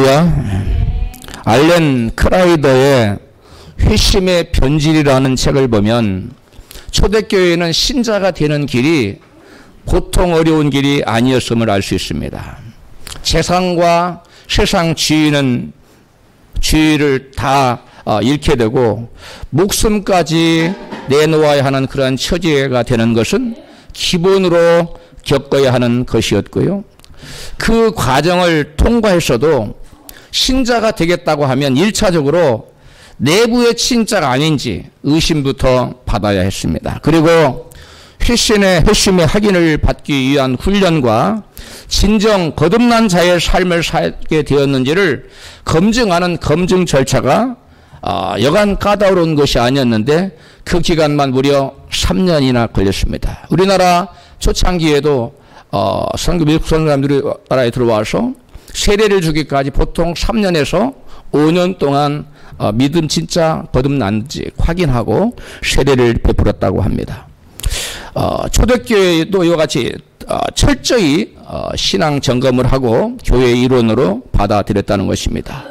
할렐루야. 알렌 크라이더의 회심의 변질이라는 책을 보면 초대교회는 신자가 되는 길이 보통 어려운 길이 아니었음을 알 수 있습니다. 세상과 세상 주의를 다 잃게 되고 목숨까지 내놓아야 하는 그러한 처지가 되는 것은 기본으로 겪어야 하는 것이었고요. 그 과정을 통과했어도 신자가 되겠다고 하면 1차적으로 내부의 신자가 아닌지 의심부터 받아야 했습니다. 그리고 회심의 확인을 받기 위한 훈련과 진정 거듭난 자의 삶을 살게 되었는지를 검증하는 검증 절차가 여간 까다로운 것이 아니었는데 그 기간만 무려 3년이나 걸렸습니다. 우리나라 초창기에도 미국 선교사람들이 나라에 들어와서 세례를 주기까지 보통 3년에서 5년 동안 믿음 진짜 거듭났는지 확인하고 세례를 베풀었다고 합니다. 초대교회도 이와 같이 철저히 신앙 점검을 하고 교회의 일원으로 받아들였다는 것입니다.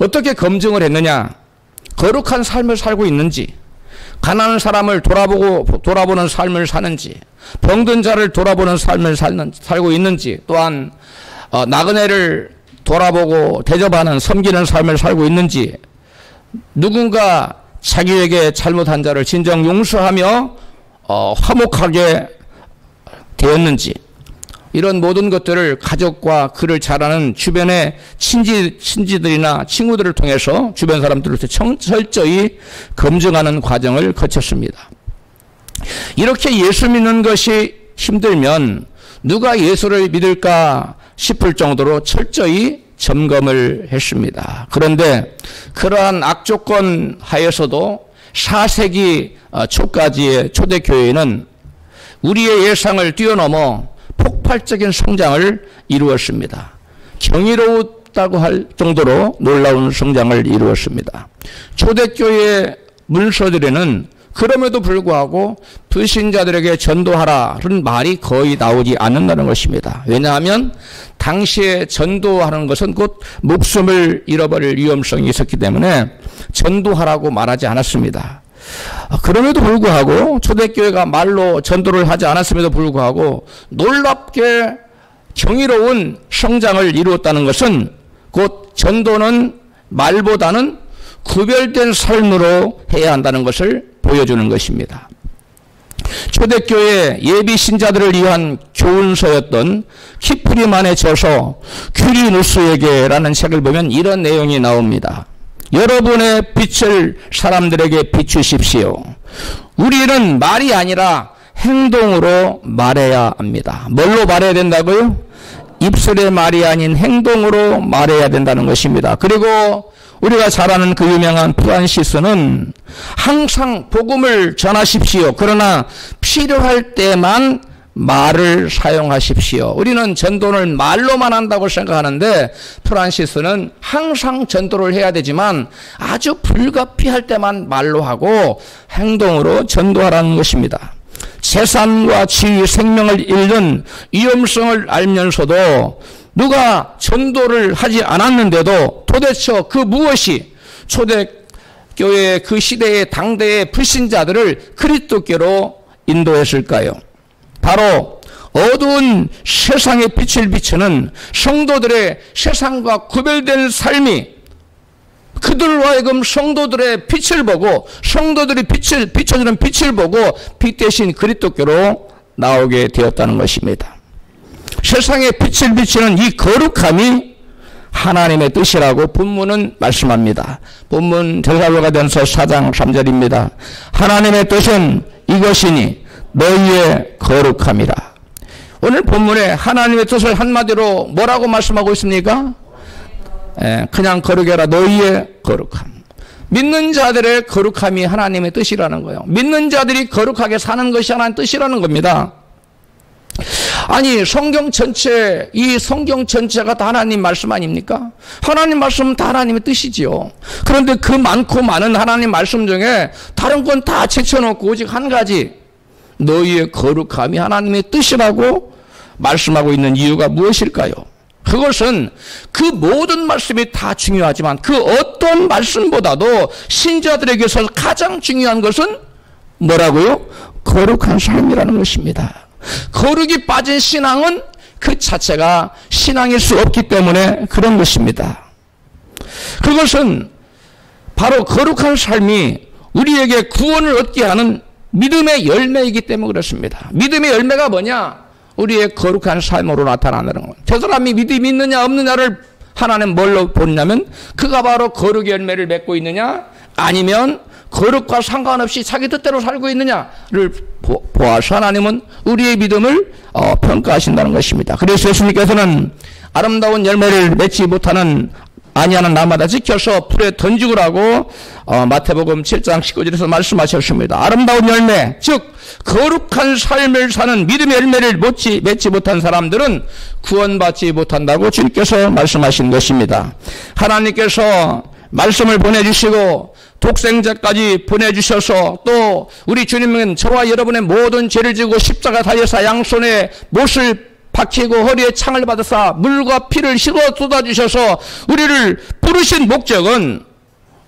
어떻게 검증을 했느냐? 거룩한 삶을 살고 있는지, 가난한 사람을 돌아보는 삶을 사는지, 병든 자를 돌아보는 삶을 살고 있는지, 또한 나그네를 돌아보고 대접하는 섬기는 삶을 살고 있는지, 누군가 자기에게 잘못한 자를 진정 용서하며 화목하게 되었는지, 이런 모든 것들을 가족과 그를 잘 아는 주변의 친지들이나 친구들을 통해서 주변 사람들로부터 철저히 검증하는 과정을 거쳤습니다. 이렇게 예수 믿는 것이 힘들면 누가 예수를 믿을까 싶을 정도로 철저히 점검을 했습니다. 그런데 그러한 악조건 하에서도 4세기 초까지의 초대교회는 우리의 예상을 뛰어넘어 폭발적인 성장을 이루었습니다. 경이로웠다고 할 정도로 놀라운 성장을 이루었습니다. 초대교회 문서들에는 그럼에도 불구하고 불신자들에게 전도하라는 말이 거의 나오지 않는다는 것입니다. 왜냐하면 당시에 전도하는 것은 곧 목숨을 잃어버릴 위험성이 있었기 때문에 전도하라고 말하지 않았습니다. 그럼에도 불구하고 초대교회가 말로 전도를 하지 않았음에도 불구하고 놀랍게 경이로운 성장을 이루었다는 것은 곧 전도는 말보다는 구별된 삶으로 해야 한다는 것을 보여주는 것입니다. 초대교회 예비 신자들을 위한 교훈서였던 키프리만의 저서 큐리누스에게라는 책을 보면 이런 내용이 나옵니다. 여러분의 빛을 사람들에게 비추십시오. 우리는 말이 아니라 행동으로 말해야 합니다. 뭘로 말해야 된다고요? 입술의 말이 아닌 행동으로 말해야 된다는 것입니다. 그리고 우리가 잘 아는 그 유명한 프란시스는 항상 복음을 전하십시오. 그러나 필요할 때만 말을 사용하십시오. 우리는 전도를 말로만 한다고 생각하는데 프란시스는 항상 전도를 해야 되지만 아주 불가피할 때만 말로 하고 행동으로 전도하라는 것입니다. 재산과 지위, 생명을 잃는 위험성을 알면서도 누가 전도를 하지 않았는데도 도대체 그 무엇이 초대교회의 그 시대의 당대의 불신자들을 그리스도께로 인도했을까요? 바로 어두운 세상의 빛을 비추는 성도들의 세상과 구별된 삶이 그들로 하여금 성도들의 빛을 보고 성도들이 비춰주는 빛을 보고 빛 대신 그리스도께로 나오게 되었다는 것입니다. 세상의 빛을 비추는 이 거룩함이 하나님의 뜻이라고 본문은 말씀합니다. 본문 데살로니가전서 4장 3절입니다. 하나님의 뜻은 이것이니 너희의 거룩함이라. 오늘 본문에 하나님의 뜻을 한마디로 뭐라고 말씀하고 있습니까? 그냥 거룩해라. 너희의 거룩함. 믿는 자들의 거룩함이 하나님의 뜻이라는 거예요. 믿는 자들이 거룩하게 사는 것이 하나님의 뜻이라는 겁니다. 아니 성경 전체, 이 성경 전체가 다 하나님 말씀 아닙니까? 하나님 말씀은 다 하나님의 뜻이지요. 그런데 그 많고 많은 하나님 말씀 중에 다른 건 다 제쳐놓고 오직 한 가지, 너희의 거룩함이 하나님의 뜻이라고 말씀하고 있는 이유가 무엇일까요? 그것은 그 모든 말씀이 다 중요하지만 그 어떤 말씀보다도 신자들에게서 가장 중요한 것은 뭐라고요? 거룩한 삶이라는 것입니다. 거룩이 빠진 신앙은 그 자체가 신앙일 수 없기 때문에 그런 것입니다. 그것은 바로 거룩한 삶이 우리에게 구원을 얻게 하는 믿음의 열매이기 때문에 그렇습니다. 믿음의 열매가 뭐냐? 우리의 거룩한 삶으로 나타나는 것. 저 사람이 믿음이 있느냐 없느냐를 하나님 뭘로 보냐면 그가 바로 거룩의 열매를 맺고 있느냐 아니면 거룩과 상관없이 자기 뜻대로 살고 있느냐를 보아서 하나님은 우리의 믿음을 평가하신다는 것입니다. 그래서 예수님께서는 아름다운 열매를 맺지 못하는 아니하는 나마다 지켜서 풀에 던지고라고 마태복음 7장 19절에서 말씀하셨습니다. 아름다운 열매, 즉 거룩한 삶을 사는 믿음의 열매를 맺지 못한 사람들은 구원받지 못한다고 주님께서 말씀하신 것입니다. 하나님께서 말씀을 보내주시고 독생자까지 보내주셔서 또 우리 주님은 저와 여러분의 모든 죄를 지고 십자가 달려서 양손에 못을 박히고 허리에 창을 받아서 물과 피를 실어 쏟아주셔서 우리를 부르신 목적은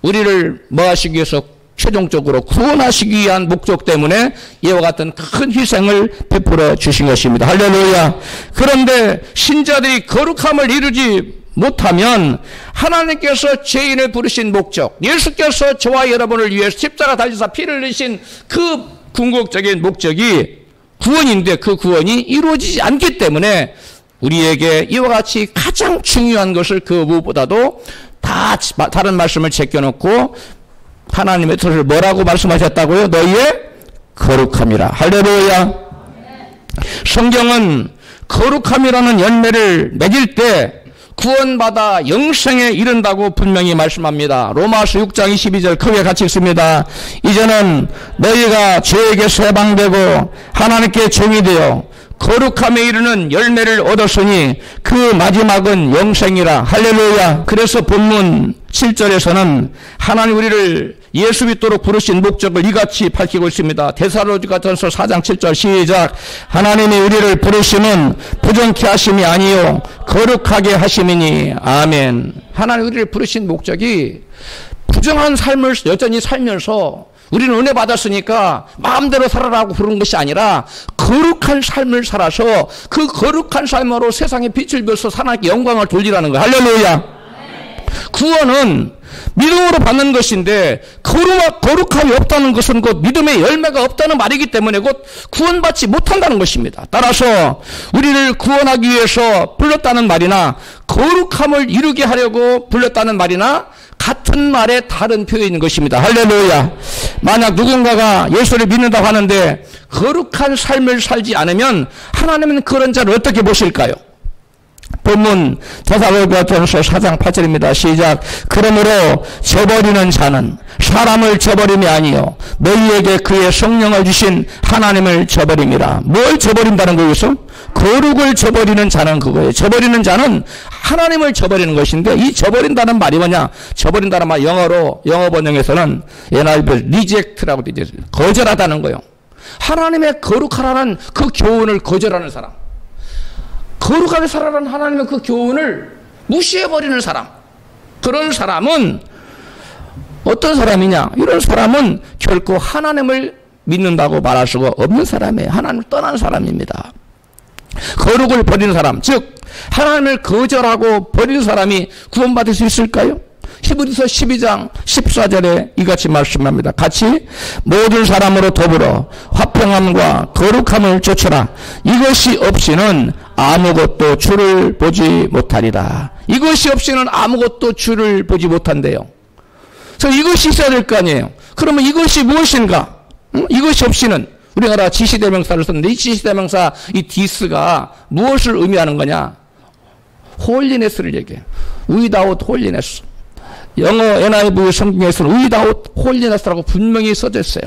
우리를 뭐 하시기 위해서 최종적으로 구원하시기 위한 목적 때문에 이와 같은 큰 희생을 베풀어 주신 것입니다. 할렐루야. 그런데 신자들이 거룩함을 이루지 못하면 하나님께서 죄인을 부르신 목적, 예수께서 저와 여러분을 위해 십자가 달려서 피를 흘리신 그 궁극적인 목적이 구원인데 그 구원이 이루어지지 않기 때문에 우리에게 이와 같이 가장 중요한 것을 그 무엇보다도 다 다른 말씀을 제껴놓고 하나님의 뜻을 뭐라고 말씀하셨다고요? 너희의 거룩함이라. 할렐루야. 성경은 거룩함이라는 열매를 맺을 때 구원받아 영생에 이른다고 분명히 말씀합니다. 로마서 6장 22절 크게 같이 읽습니다. 이제는 너희가 죄에게서 해방되고 하나님께 종이 되어 거룩함에 이르는 열매를 얻었으니 그 마지막은 영생이라. 할렐루야. 그래서 본문 7절에서는 하나님 우리를 예수 믿도록 부르신 목적을 이같이 밝히고 있습니다. 데살로니가전서 4장 7절 시작. 하나님이 우리를 부르심은 부정케 하심이 아니요 거룩하게 하심이니. 아멘. 하나님 우리를 부르신 목적이 부정한 삶을 여전히 살면서 우리는 은혜 받았으니까 마음대로 살아라고 부르는 것이 아니라 거룩한 삶을 살아서 그 거룩한 삶으로 세상에 빛을 비춰서 하나님께 영광을 돌리라는 거예요. 할렐루야. 구원은 믿음으로 받는 것인데 거룩함이 없다는 것은 곧 믿음의 열매가 없다는 말이기 때문에 곧 구원받지 못한다는 것입니다. 따라서 우리를 구원하기 위해서 불렀다는 말이나 거룩함을 이루게 하려고 불렀다는 말이나 같은 말에 다른 표현인 것입니다. 할렐루야. 만약 누군가가 예수를 믿는다고 하는데 거룩한 삶을 살지 않으면 하나님은 그런 자를 어떻게 보실까요? 본문 데살로니가전서 4장 8절입니다. 시작. 그러므로 저버리는 자는 사람을 저버림이 아니요 너희에게 그의 성령을 주신 하나님을 저버림이라. 뭘 저버린다는 거기서? 거룩을 저버리는 자는 그거예요. 저버리는 자는 하나님을 저버리는 것인데 이 저버린다는 말이 뭐냐? 저버린다는 말 영어 번역에서는 NIV 리젝트라고 되어 있어요. 거절하다는 거예요. 하나님의 거룩하라는 그 교훈을 거절하는 사람. 거룩하게 살아라는 하나님의 그 교훈을 무시해버리는 사람. 그런 사람은 어떤 사람이냐? 이런 사람은 결코 하나님을 믿는다고 말할 수가 없는 사람이에요. 하나님을 떠난 사람입니다. 거룩을 버리는 사람, 즉 하나님을 거절하고 버리는 사람이 구원받을 수 있을까요? 히브리서 12장 14절에 이같이 말씀합니다. 같이 모든 사람으로 더불어 화평함과 거룩함을 쫓으라. 이것이 없이는 아무것도 주를 보지 못하리라. 이것이 없이는 아무것도 주를 보지 못한대요. 그래서 이것이 있어야 될 거 아니에요. 그러면 이것이 무엇인가? 이것이 없이는 우리나라 지시대명사를 썼는데 이 지시대명사 이 디스가 무엇을 의미하는 거냐? 홀리네스를 얘기해요. without holiness. 영어 NIV 성경에서는 without holiness라고 분명히 써져 있어요.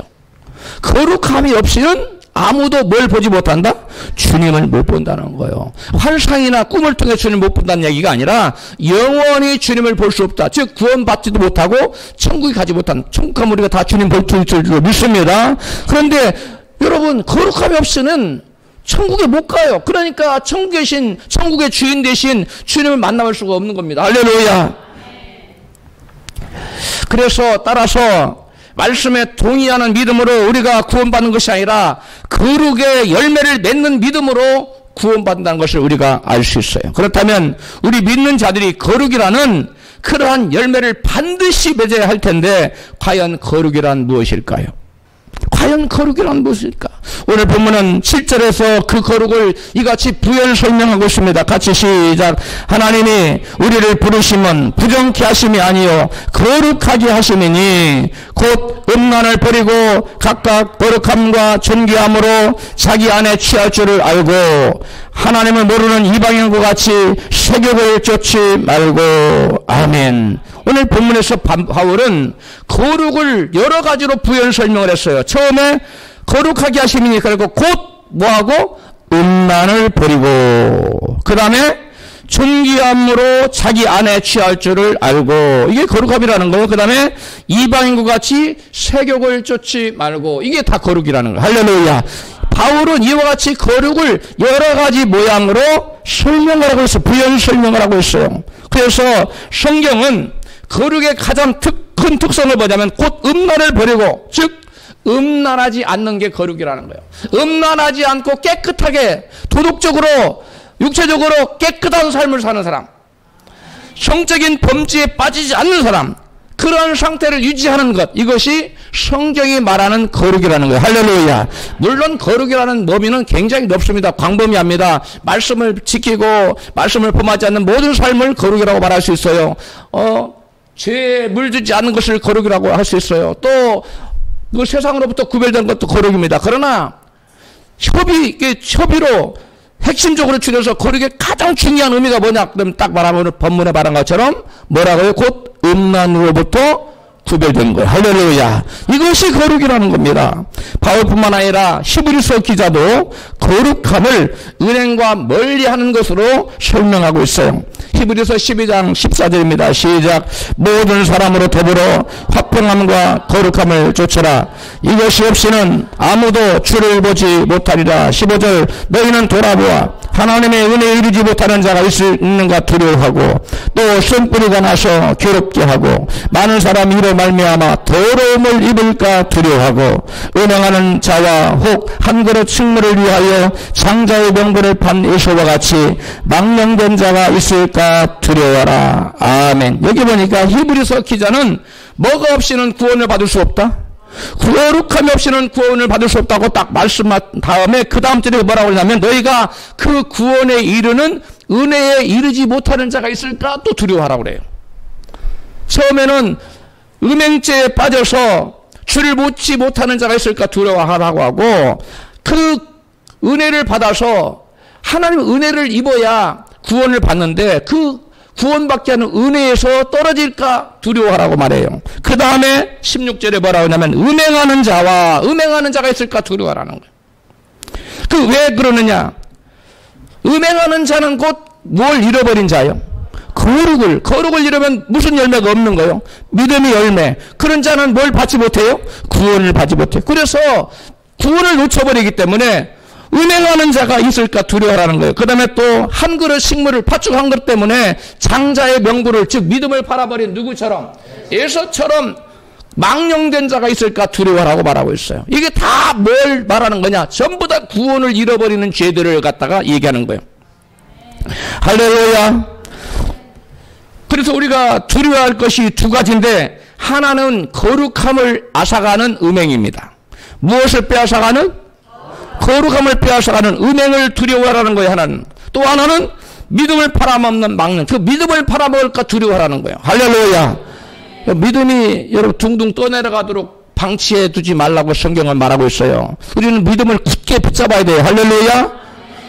거룩함이 없이는 아무도 뭘 보지 못한다? 주님을 못 본다는 거예요. 환상이나 꿈을 통해 주님을 못 본다는 얘기가 아니라 영원히 주님을 볼 수 없다. 즉 구원받지도 못하고 천국에 가지 못한, 천국 가면 우리가 다 주님 볼 줄 믿습니다. 그런데 여러분 거룩함이 없이는 천국에 못 가요. 그러니까 천국의 주인 대신 주님을 만나볼 수가 없는 겁니다. 할렐루야. 그래서 따라서 말씀에 동의하는 믿음으로 우리가 구원받는 것이 아니라 거룩의 열매를 맺는 믿음으로 구원받는다는 것을 우리가 알 수 있어요. 그렇다면 우리 믿는 자들이 거룩이라는 그러한 열매를 반드시 맺어야 할 텐데 과연 거룩이란 무엇일까요? 과연 거룩이란 무엇일까? 오늘 본문은 7절에서 그 거룩을 이같이 부연 설명하고 있습니다. 같이 시작. 하나님이 우리를 부르심은 부정케 하심이 아니요 거룩하게 하심이니 곧 음란을 버리고 각각 거룩함과 존귀함으로 자기 안에 취할 줄을 알고 하나님을 모르는 이방인과 같이 세욕을 쫓지 말고. 아멘. 오늘 본문에서 바울은 거룩을 여러 가지로 부연 설명을 했어요. 처음에 거룩하게 하심이니 그리고 곧 뭐하고? 음란을 버리고 그 다음에 존귀함으로 자기 안에 취할 줄을 알고, 이게 거룩함이라는 거예요. 그 다음에 이방인과 같이 세욕을 쫓지 말고, 이게 다 거룩이라는 거예요. 할렐루야. 바울은 이와 같이 거룩을 여러 가지 모양으로 설명을 하고 있어요. 부연 설명을 하고 있어요. 그래서 성경은 거룩의 가장 큰 특성을 뭐냐면 곧 음란을 버리고, 즉 음란하지 않는 게 거룩이라는 거예요. 음란하지 않고 깨끗하게 도덕적으로 육체적으로 깨끗한 삶을 사는 사람, 성적인 범죄에 빠지지 않는 사람, 그런 상태를 유지하는 것, 이것이 성경이 말하는 거룩이라는 거예요. 할렐루야. 물론 거룩이라는 범위는 굉장히 넓습니다. 광범위합니다. 말씀을 지키고 말씀을 범하지 않는 모든 삶을 거룩이라고 말할 수 있어요. 죄에 물들지 않는 것을 거룩이라고 할 수 있어요. 또 그 세상으로부터 구별된 것도 거룩입니다. 그러나 협의로 핵심적으로 추려서 거룩의 가장 중요한 의미가 뭐냐? 그럼 딱 말하면 본문에 말한 것처럼 뭐라고요? 곧 음란으로부터 구별된 거예요. 할렐루야. 이것이 거룩이라는 겁니다. 바울뿐만 아니라 히브리서 기자도 거룩함을 은행과 멀리하는 것으로 설명하고 있어요. 히브리서 12장 14절입니다. 시작. 모든 사람으로 더불어 화평함과 거룩함을 쫓으라. 이것이 없이는 아무도 주를 보지 못하리라. 15절. 너희는 돌아보아 하나님의 은혜에 이르지 못하는 자가 있는가 두려워하고 또 쓴뿌리가 나서 괴롭게 하고 많은 사람이 이로 말미암아 더러움을 입을까 두려워하고 은행하는 자와 혹 한 그릇 식물을 위하여 장자의 명분을 판 에서와 같이 망령된 자가 있을까 두려워하라. 아멘. 여기 보니까 히브리서 기자는 뭐가 없이는 구원을 받을 수 없다, 거룩함이 없이는 구원을 받을 수 없다고 딱 말씀한 다음에 그 다음 절에 뭐라고 하냐면 너희가 그 구원에 이르는 은혜에 이르지 못하는 자가 있을까 또 두려워하라고 그래요. 처음에는 음행죄에 빠져서 주를 보지 못하는 자가 있을까 두려워하라고 하고, 그 은혜를 받아서 하나님 은혜를 입어야 구원을 받는데 그 구원받게 하는 은혜에서 떨어질까 두려워하라고 말해요. 그 다음에 16절에 뭐라고 하냐면 음행하는 자가 있을까 두려워하라는 거예요. 그 왜 그러느냐? 음행하는 자는 곧 뭘 잃어버린 자요? 거룩을 잃으면 무슨 열매가 없는 거예요? 믿음의 열매. 그런 자는 뭘 받지 못해요? 구원을 받지 못해요. 그래서 구원을 놓쳐버리기 때문에 음행하는 자가 있을까 두려워하라는 거예요. 그 다음에 또 한 그릇 식물을 팥죽한 것 때문에 장자의 명분을, 즉 믿음을 팔아버린 누구처럼? 에서처럼 망령된 자가 있을까 두려워하라고 말하고 있어요. 이게 다 뭘 말하는 거냐? 전부 다 구원을 잃어버리는 죄들을 갖다가 얘기하는 거예요. 할렐루야. 그래서 우리가 두려워할 것이 두 가지인데, 하나는 거룩함을 앗아가는 음행입니다. 무엇을 빼앗아가는? 거룩함을 빼앗아가는 음행을 두려워하라는 거예요. 하나는. 또 하나는 믿음을 팔아먹는 망령. 그 믿음을 팔아먹을까 두려워하라는 거예요. 할렐루야. 믿음이 여러분 둥둥 떠내려가도록 방치해 두지 말라고 성경은 말하고 있어요. 우리는 믿음을 굳게 붙잡아야 돼요. 할렐루야.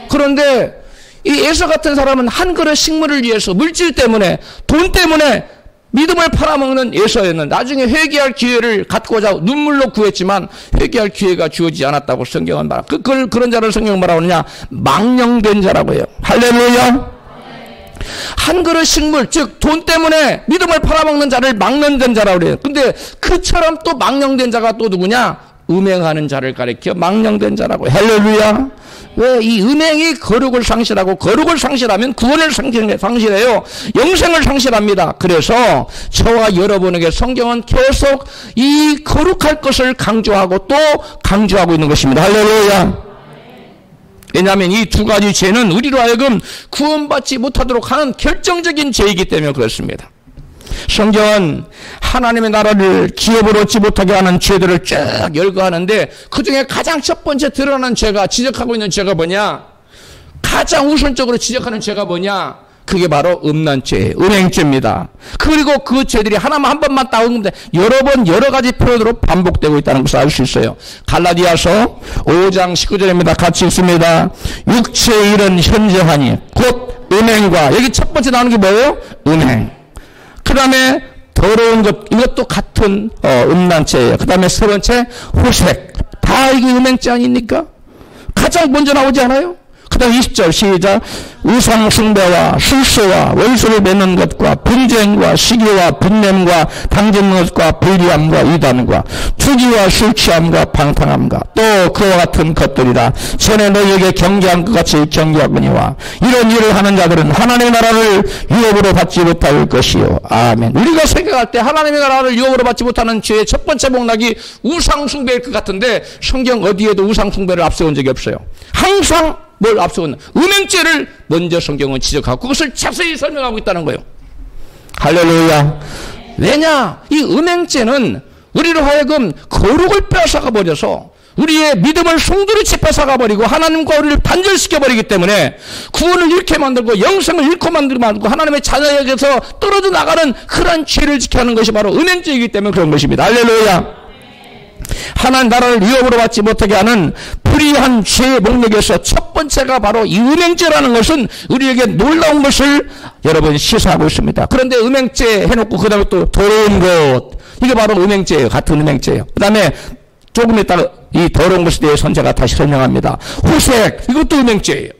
그런데 이 에서 같은 사람은 한 그릇 식물을 위해서 물질 때문에, 돈 때문에 믿음을 팔아먹는 에서였는 나중에 회개할 기회를 갖고자 눈물로 구했지만 회개할 기회가 주어지지 않았다고 성경은 말합니다. 그런 자를 성경은 뭐라고 하느냐? 망령된 자라고 해요. 할렐루야. 한 그릇 식물, 즉 돈 때문에 믿음을 팔아먹는 자를 망령된 자라고 그래요. 근데 그처럼 또 망령된 자가 또 누구냐? 음행하는 자를 가리켜 망령된 자라고. 할렐루야. 왜 이 음행이 거룩을 상실하고, 거룩을 상실하면 구원을 상실해요. 영생을 상실합니다. 그래서 저와 여러분에게 성경은 계속 이 거룩할 것을 강조하고 또 강조하고 있는 것입니다. 할렐루야. 왜냐하면 이 두 가지 죄는 우리로 하여금 구원받지 못하도록 하는 결정적인 죄이기 때문에 그렇습니다. 성경은 하나님의 나라를 기업으로 얻지 못하게 하는 죄들을 쭉 열거하는데, 그 중에 가장 첫 번째 드러나는 죄가, 지적하고 있는 죄가 뭐냐? 가장 우선적으로 지적하는 죄가 뭐냐? 그게 바로 음란죄, 음행죄입니다. 그리고 그 죄들이 하나만 한 번만 따오는데 여러 번 여러 가지 표현으로 반복되고 있다는 것을 알 수 있어요. 갈라디아서 5장 19절입니다. 같이 읽습니다. 육체의 일은 현저하니 곧 음행과, 여기 첫 번째 나오는 게 뭐예요? 음행. 그 다음에 더러운 것, 이것도 같은 음란죄예요. 그 다음에 세 번째 호색. 다 이게 음행죄 아닙니까? 가장 먼저 나오지 않아요? 그 다음 20절 시작. 우상숭배와 술수와 원수를 맺는 것과 분쟁과 시기와 분냄과 당짓는 것과 불리함과 이단과 투기와 술취함과 방탕함과 또 그와 같은 것들이라. 전에 너희에게 경계한 것 같이 경계하거니와 이런 일을 하는 자들은 하나님의 나라를 유업으로 받지 못할 것이요. 아멘. 우리가 생각할 때 하나님의 나라를 유업으로 받지 못하는 죄의 첫 번째 목락이 우상숭배일 것 같은데, 성경 어디에도 우상숭배를 앞세운 적이 없어요. 항상 뭘 앞서는 음행죄를 먼저 성경은 지적하고 그것을 자세히 설명하고 있다는 거예요. 할렐루야. 왜냐? 이 음행죄는 우리로 하여금 거룩을 빼앗아가 버려서 우리의 믿음을 송두리째 뺏어가 버리고 하나님과 우리를 단절시켜 버리기 때문에 구원을 잃게 만들고 영생을 잃고 만들고 하나님의 자녀에게서 떨어져 나가는 그런 죄를 지켜하는 것이 바로 음행죄이기 때문에 그런 것입니다. 할렐루야. 하나님 나라를 위협으로 받지 못하게 하는 불의한 죄의 목록에서 첫 번째가 바로 이 음행죄라는 것은 우리에게 놀라운 것을 여러분 시사하고 있습니다. 그런데 음행죄 해놓고 그 다음에 또 더러운 것, 이게 바로 음행죄예요. 같은 음행죄예요. 그 다음에 조금 이따가 이 더러운 것에 대해 선자가 다시 설명합니다. 호색, 이것도 음행죄예요.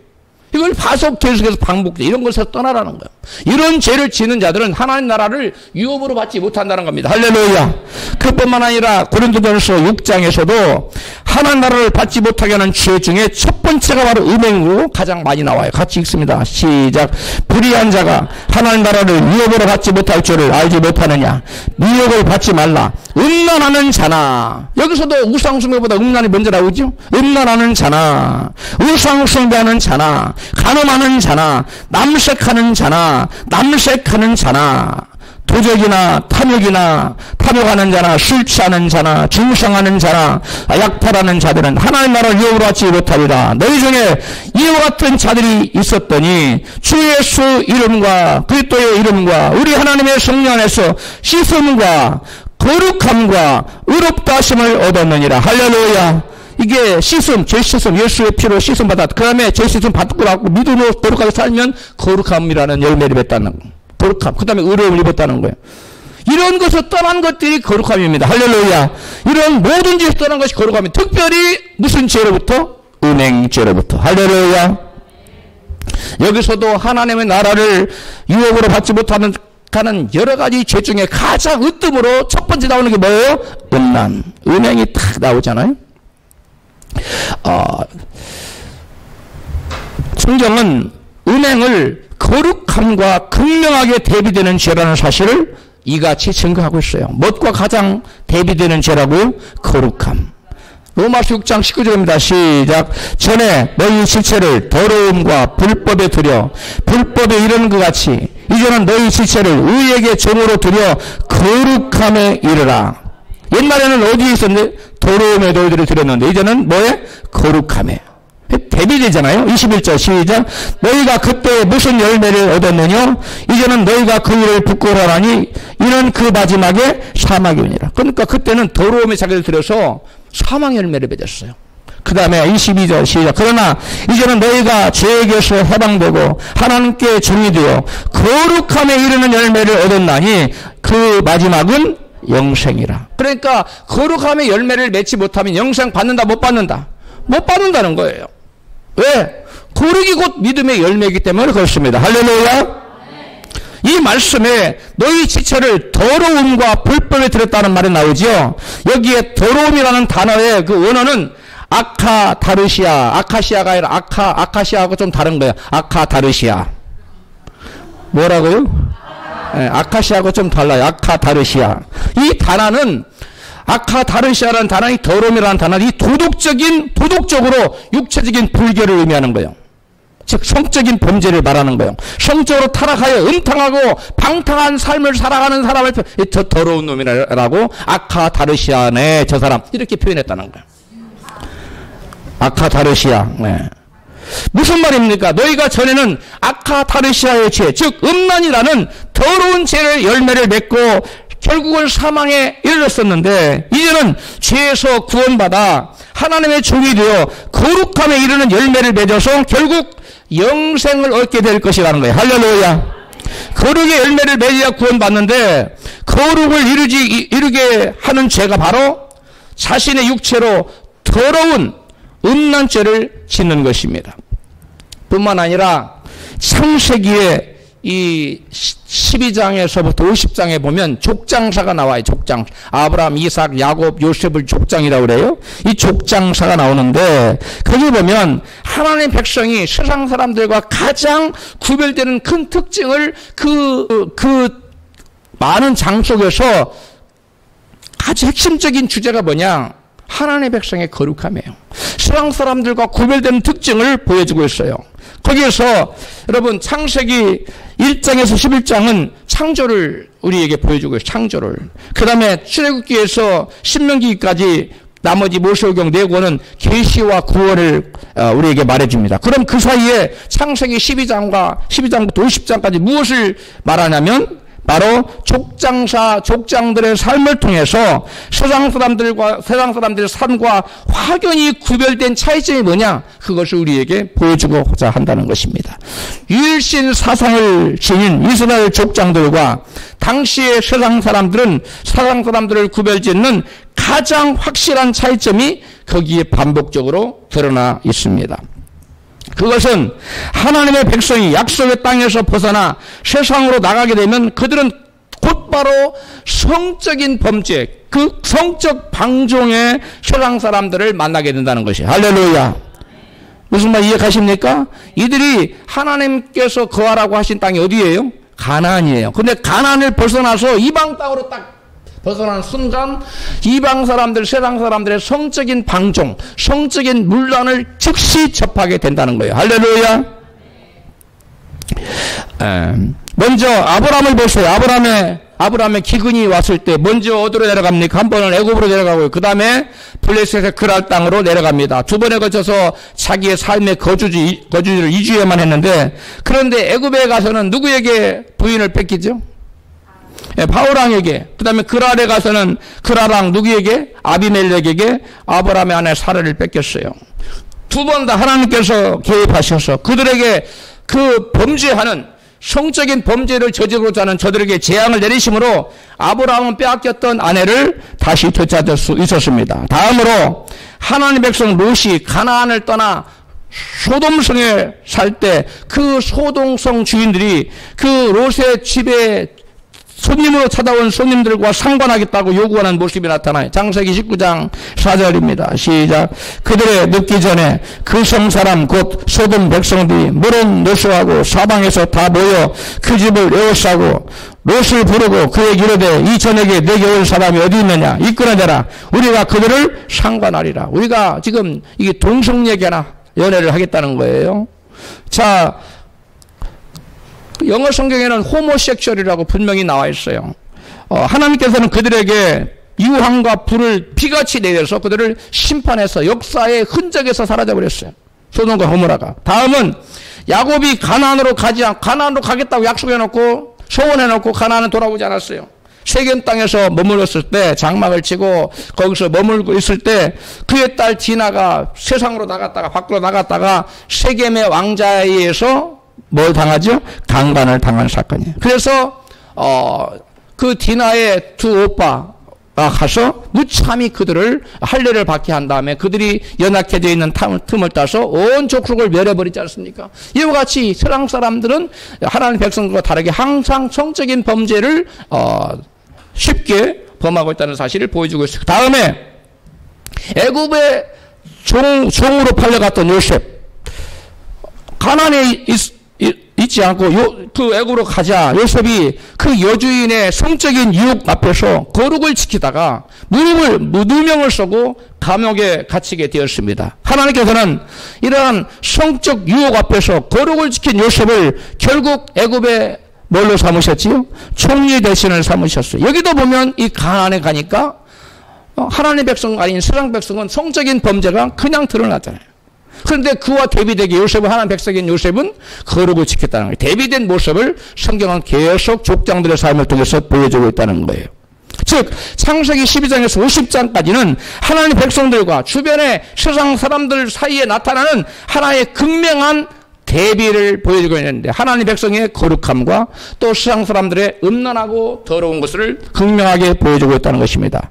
이걸 계속해서 반복돼. 이런 것에서 떠나라는 거예요. 이런 죄를 지는 자들은 하나님 나라를 유업으로 받지 못한다는 겁니다. 할렐루야. 그뿐만 아니라 고린도전서 6장에서도 하나님 나라를 받지 못하게 하는 죄 중에 첫 번째가 바로 음행으로 가장 많이 나와요. 같이 읽습니다. 시작. 불의한 자가 하나님 나라를 유업으로 받지 못할 줄을 알지 못하느냐. 미혹을 받지 말라. 음란하는 자나. 여기서도 우상숭배보다 음란이 먼저 나오죠. 음란하는 자나, 우상숭배하는 자나, 간음하는 자나, 남색하는 자나, 도적이나 탐욕하는 자나, 술 취하는 자나, 중상하는 자나, 약탈하는 자들은 하나님 나라를 유업으로 받지 못하리라. 너희 중에 이와 같은 자들이 있었더니 주 예수 이름과 그리스도의 이름과 우리 하나님의 성령 안에서 씻음과 거룩함과 의롭다 하심을 얻었느니라. 할렐루야. 이게 씻음, 죄 씻음, 예수의 피로 씻음 받았다. 그 다음에 죄 씻음 받고 나고 믿음으로 거룩하게 살면 거룩함이라는 열매를 맺다는 거예요. 거룩함. 그 다음에 의로움을 입었다는 거예요. 이런 것을 떠난 것들이 거룩함입니다. 할렐루야. 이런 모든 죄에서 떠난 것이 거룩함입니다. 특별히 무슨 죄로부터? 음행죄로부터. 할렐루야. 여기서도 하나님의 나라를 유업으로 받지 못하는 여러 가지 죄 중에 가장 으뜸으로 첫 번째 나오는 게 뭐예요? 음란. 음행이 딱 나오잖아요. 성경은 음행을 거룩함과 극명하게 대비되는 죄라는 사실을 이같이 증거하고 있어요. 무엇과 가장 대비되는 죄라고요? 거룩함. 로마서 6장 19절입니다. 시작. 전에 너희 지체를 더러움과 불법에 들여 불법에 이르는 것 같이 이제는 너희 지체를 의에게 종으로 들여 거룩함에 이르라. 옛날에는 어디에 있었는데? 더러움에 너희들을 들였는데 이제는 뭐에? 거룩함에. 대비되잖아요. 21절 시작. 너희가 그때 무슨 열매를 얻었느냐? 이제는 너희가 그 일을 부끄러워하니 이는 그 마지막에 사망이니라. 그러니까 그때는 더러움에 자기를 들여서 사망 열매를 맺었어요. 그 다음에 22절 시작. 그러나 이제는 너희가 죄에게서 해방되고 하나님께 종이 되어 거룩함에 이르는 열매를 얻었나니 그 마지막은 영생이라. 그러니까 거룩함의 열매를 맺지 못하면 영생 받는다 못 받는다? 못 받는다는 거예요. 왜? 거룩이 곧 믿음의 열매이기 때문에 그렇습니다. 할렐루야. 이 말씀에 너희 지체를 더러움과 불법에 들였다는 말이 나오죠. 여기에 더러움이라는 단어의 그 원어는 아카다르시아, 아카시아가 아니라 아카시아하고 좀 다른 거예요. 아카다르시아. 뭐라고요? 네, 아카시아하고 좀 달라요. 아카다르시아. 이 단어는 아카다르시아라는 단어는 더러움이라는 단어는 이 도덕적으로 육체적인 불결을 의미하는 거예요. 즉 성적인 범죄를 말하는 거예요. 성적으로 타락하여 음탕하고 방탕한 삶을 살아가는 사람을 저 더러운 놈이라고 아카다르시아네 저 사람 이렇게 표현했다는 거예요. 아카다르시아. 네. 무슨 말입니까? 너희가 전에는 아카다르시아의 죄, 즉 음란이라는 더러운 죄를 열매를 맺고 결국은 사망에 이르렀었는데 이제는 죄에서 구원받아 하나님의 종이 되어 거룩함에 이르는 열매를 맺어서 결국 영생을 얻게 될 것이라는 거예요. 할렐루야. 거룩의 열매를 맺어야 구원받는데 거룩을 이루게 하는 죄가 바로 자신의 육체로 더러운 음란죄를 짓는 것입니다. 뿐만 아니라 창세기에 이 12장에서부터 50장에 보면 족장사가 나와요. 족장. 아브라함, 이삭, 야곱, 요셉을 족장이라고 그래요. 이 족장사가 나오는데 거기 보면 하나님의 백성이 세상 사람들과 가장 구별되는 큰 특징을 그 많은 장 속에서 아주 핵심적인 주제가 뭐냐? 하나님의 백성의 거룩함이에요. 세상 사람들과 구별되는 특징을 보여주고 있어요. 거기에서 여러분 창세기 1장에서 11장은 창조를 우리에게 보여주고 있어요. 창조를. 그 다음에 출애굽기에서 신명기까지 나머지 모세오경 4권은 계시와 구원을 우리에게 말해줍니다. 그럼 그 사이에 창세기 12장부터 50장까지 무엇을 말하냐면 바로 족장들의 삶을 통해서 세상 사람들의 삶과 확연히 구별된 차이점이 뭐냐? 그것을 우리에게 보여주고자 한다는 것입니다. 유일신 사상을 지닌 이스라엘 족장들과 당시의 세상 사람들을 구별짓는 가장 확실한 차이점이 거기에 반복적으로 드러나 있습니다. 그것은 하나님의 백성이 약속의 땅에서 벗어나 세상으로 나가게 되면 그들은 곧바로 성적인 범죄, 그 성적 방종의 세상 사람들을 만나게 된다는 것이에요. 할렐루야. 무슨 말 이해가십니까? 이들이 하나님께서 거하라고 하신 땅이 어디예요? 가나안이에요. 근데 가나안을 벗어나서 이방 땅으로 딱 벗어나는 순간 이방 사람들, 세상 사람들의 성적인 방종, 성적인 문란을 즉시 접하게 된다는 거예요. 할렐루야. 먼저 아브라함을 보세요. 아브라함의 기근이 왔을 때 먼저 어디로 내려갑니까? 한 번은 애굽으로 내려가고요. 그 다음에 블레셋의 그랄 땅으로 내려갑니다. 두 번에 걸쳐서 자기의 삶의 거주지를 이주해만 했는데, 그런데 애굽에 가서는 누구에게 부인을 뺏기죠? 바울왕에게. 그 다음에 그랄에 가서는 그랄왕 누구에게? 아비멜렉에게 아브라함의 아내 사라를 뺏겼어요. 두 번 다 하나님께서 개입하셔서 그들에게 그 범죄하는 성적인 범죄를 저지르고자 하는 저들에게 재앙을 내리심으로 아브라함은 빼앗겼던 아내를 다시 되찾을 수 있었습니다. 다음으로 하나님의 백성 롯이 가나안을 떠나 소돔성에 살 때 그 소돔성 주인들이 그 롯의 집에 손님으로 찾아온 손님들과 상관하겠다고 요구하는 모습이 나타나요. 창세기 19장 4절입니다. 시작. 그들의 늦기 전에 그 성 사람 곧 소돔 백성들이 물은 노수하고 사방에서 다 모여 그 집을 에워싸고 롯을 부르고 그에게 이르되 이 저녁에 내게 올 사람이 어디 있느냐 이끌어내라. 우리가 그들을 상관하리라. 우리가 지금 이게 동성애나 연애를 하겠다는 거예요. 자, 영어 성경에는 호모섹슈얼이라고 분명히 나와 있어요. 하나님께서는 그들에게 유황과 불을 비같이 내려서 그들을 심판해서 역사의 흔적에서 사라져버렸어요. 소돔과 고모라가. 다음은 야곱이 가나안으로 가겠다고 약속해놓고 소원해놓고 가나안은 돌아오지 않았어요. 세겜 땅에서 머물렀을 때 장막을 치고 거기서 머물고 있을 때 그의 딸 디나가 세상으로 나갔다가 밖으로 나갔다가 세겜의 왕자에 의해서 뭘 당하죠? 강간을 당한 사건이에요. 그래서 그 디나의 두 오빠가 가서 무참히 그들을 할례를 받게 한 다음에 그들이 연약해져 있는 틈을 따서 온 족속을 멸해버리지 않습니까? 이와 같이 세상 사람들은 하나님 백성들과 다르게 항상 성적인 범죄를 쉽게 범하고 있다는 사실을 보여주고 있어요. 다음에 애굽의 종으로 팔려갔던 요셉, 가난에 있지 않고 그 애굽으로 가자 요셉이 그 여주인의 성적인 유혹 앞에서 거룩을 지키다가 누명을 쓰고 감옥에 갇히게 되었습니다. 하나님께서는 이러한 성적 유혹 앞에서 거룩을 지킨 요셉을 결국 애굽에 뭘로 삼으셨지요? 총리 대신을 삼으셨어요. 여기도 보면 이 가난에 가니까 하나님의 백성 아닌 세상 백성은 성적인 범죄가 그냥 드러나잖아요. 그런데 그와 대비되게 요셉은, 하나님 백성인 요셉은 거룩을 지켰다는 거예요. 대비된 모습을 성경은 계속 족장들의 삶을 통해서 보여주고 있다는 거예요. 즉 창세기 12장에서 50장까지는 하나님의 백성들과 주변의 세상 사람들 사이에 나타나는 하나의 극명한 대비를 보여주고 있는데, 하나님 백성의 거룩함과 또 세상 사람들의 음란하고 더러운 것을 극명하게 보여주고 있다는 것입니다.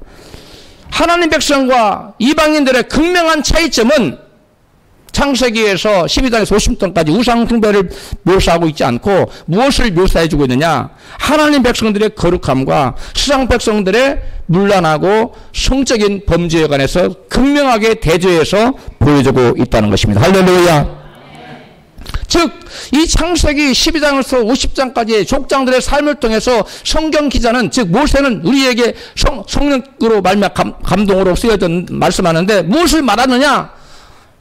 하나님 백성과 이방인들의 극명한 차이점은 창세기에서 12장에서 50장까지 우상 숭배를 묘사하고 있지 않고 무엇을 묘사해주고 있느냐? 하나님 백성들의 거룩함과 세상 백성들의 문란하고 성적인 범죄에 관해서 극명하게 대조해서 보여주고 있다는 것입니다. 할렐루야. 즉 이 창세기 12장에서 50장까지의 족장들의 삶을 통해서 성경 기자는, 즉 모세는 우리에게 성령으로 말미암아 감동으로 쓰여진 말씀하는데 무엇을 말하느냐?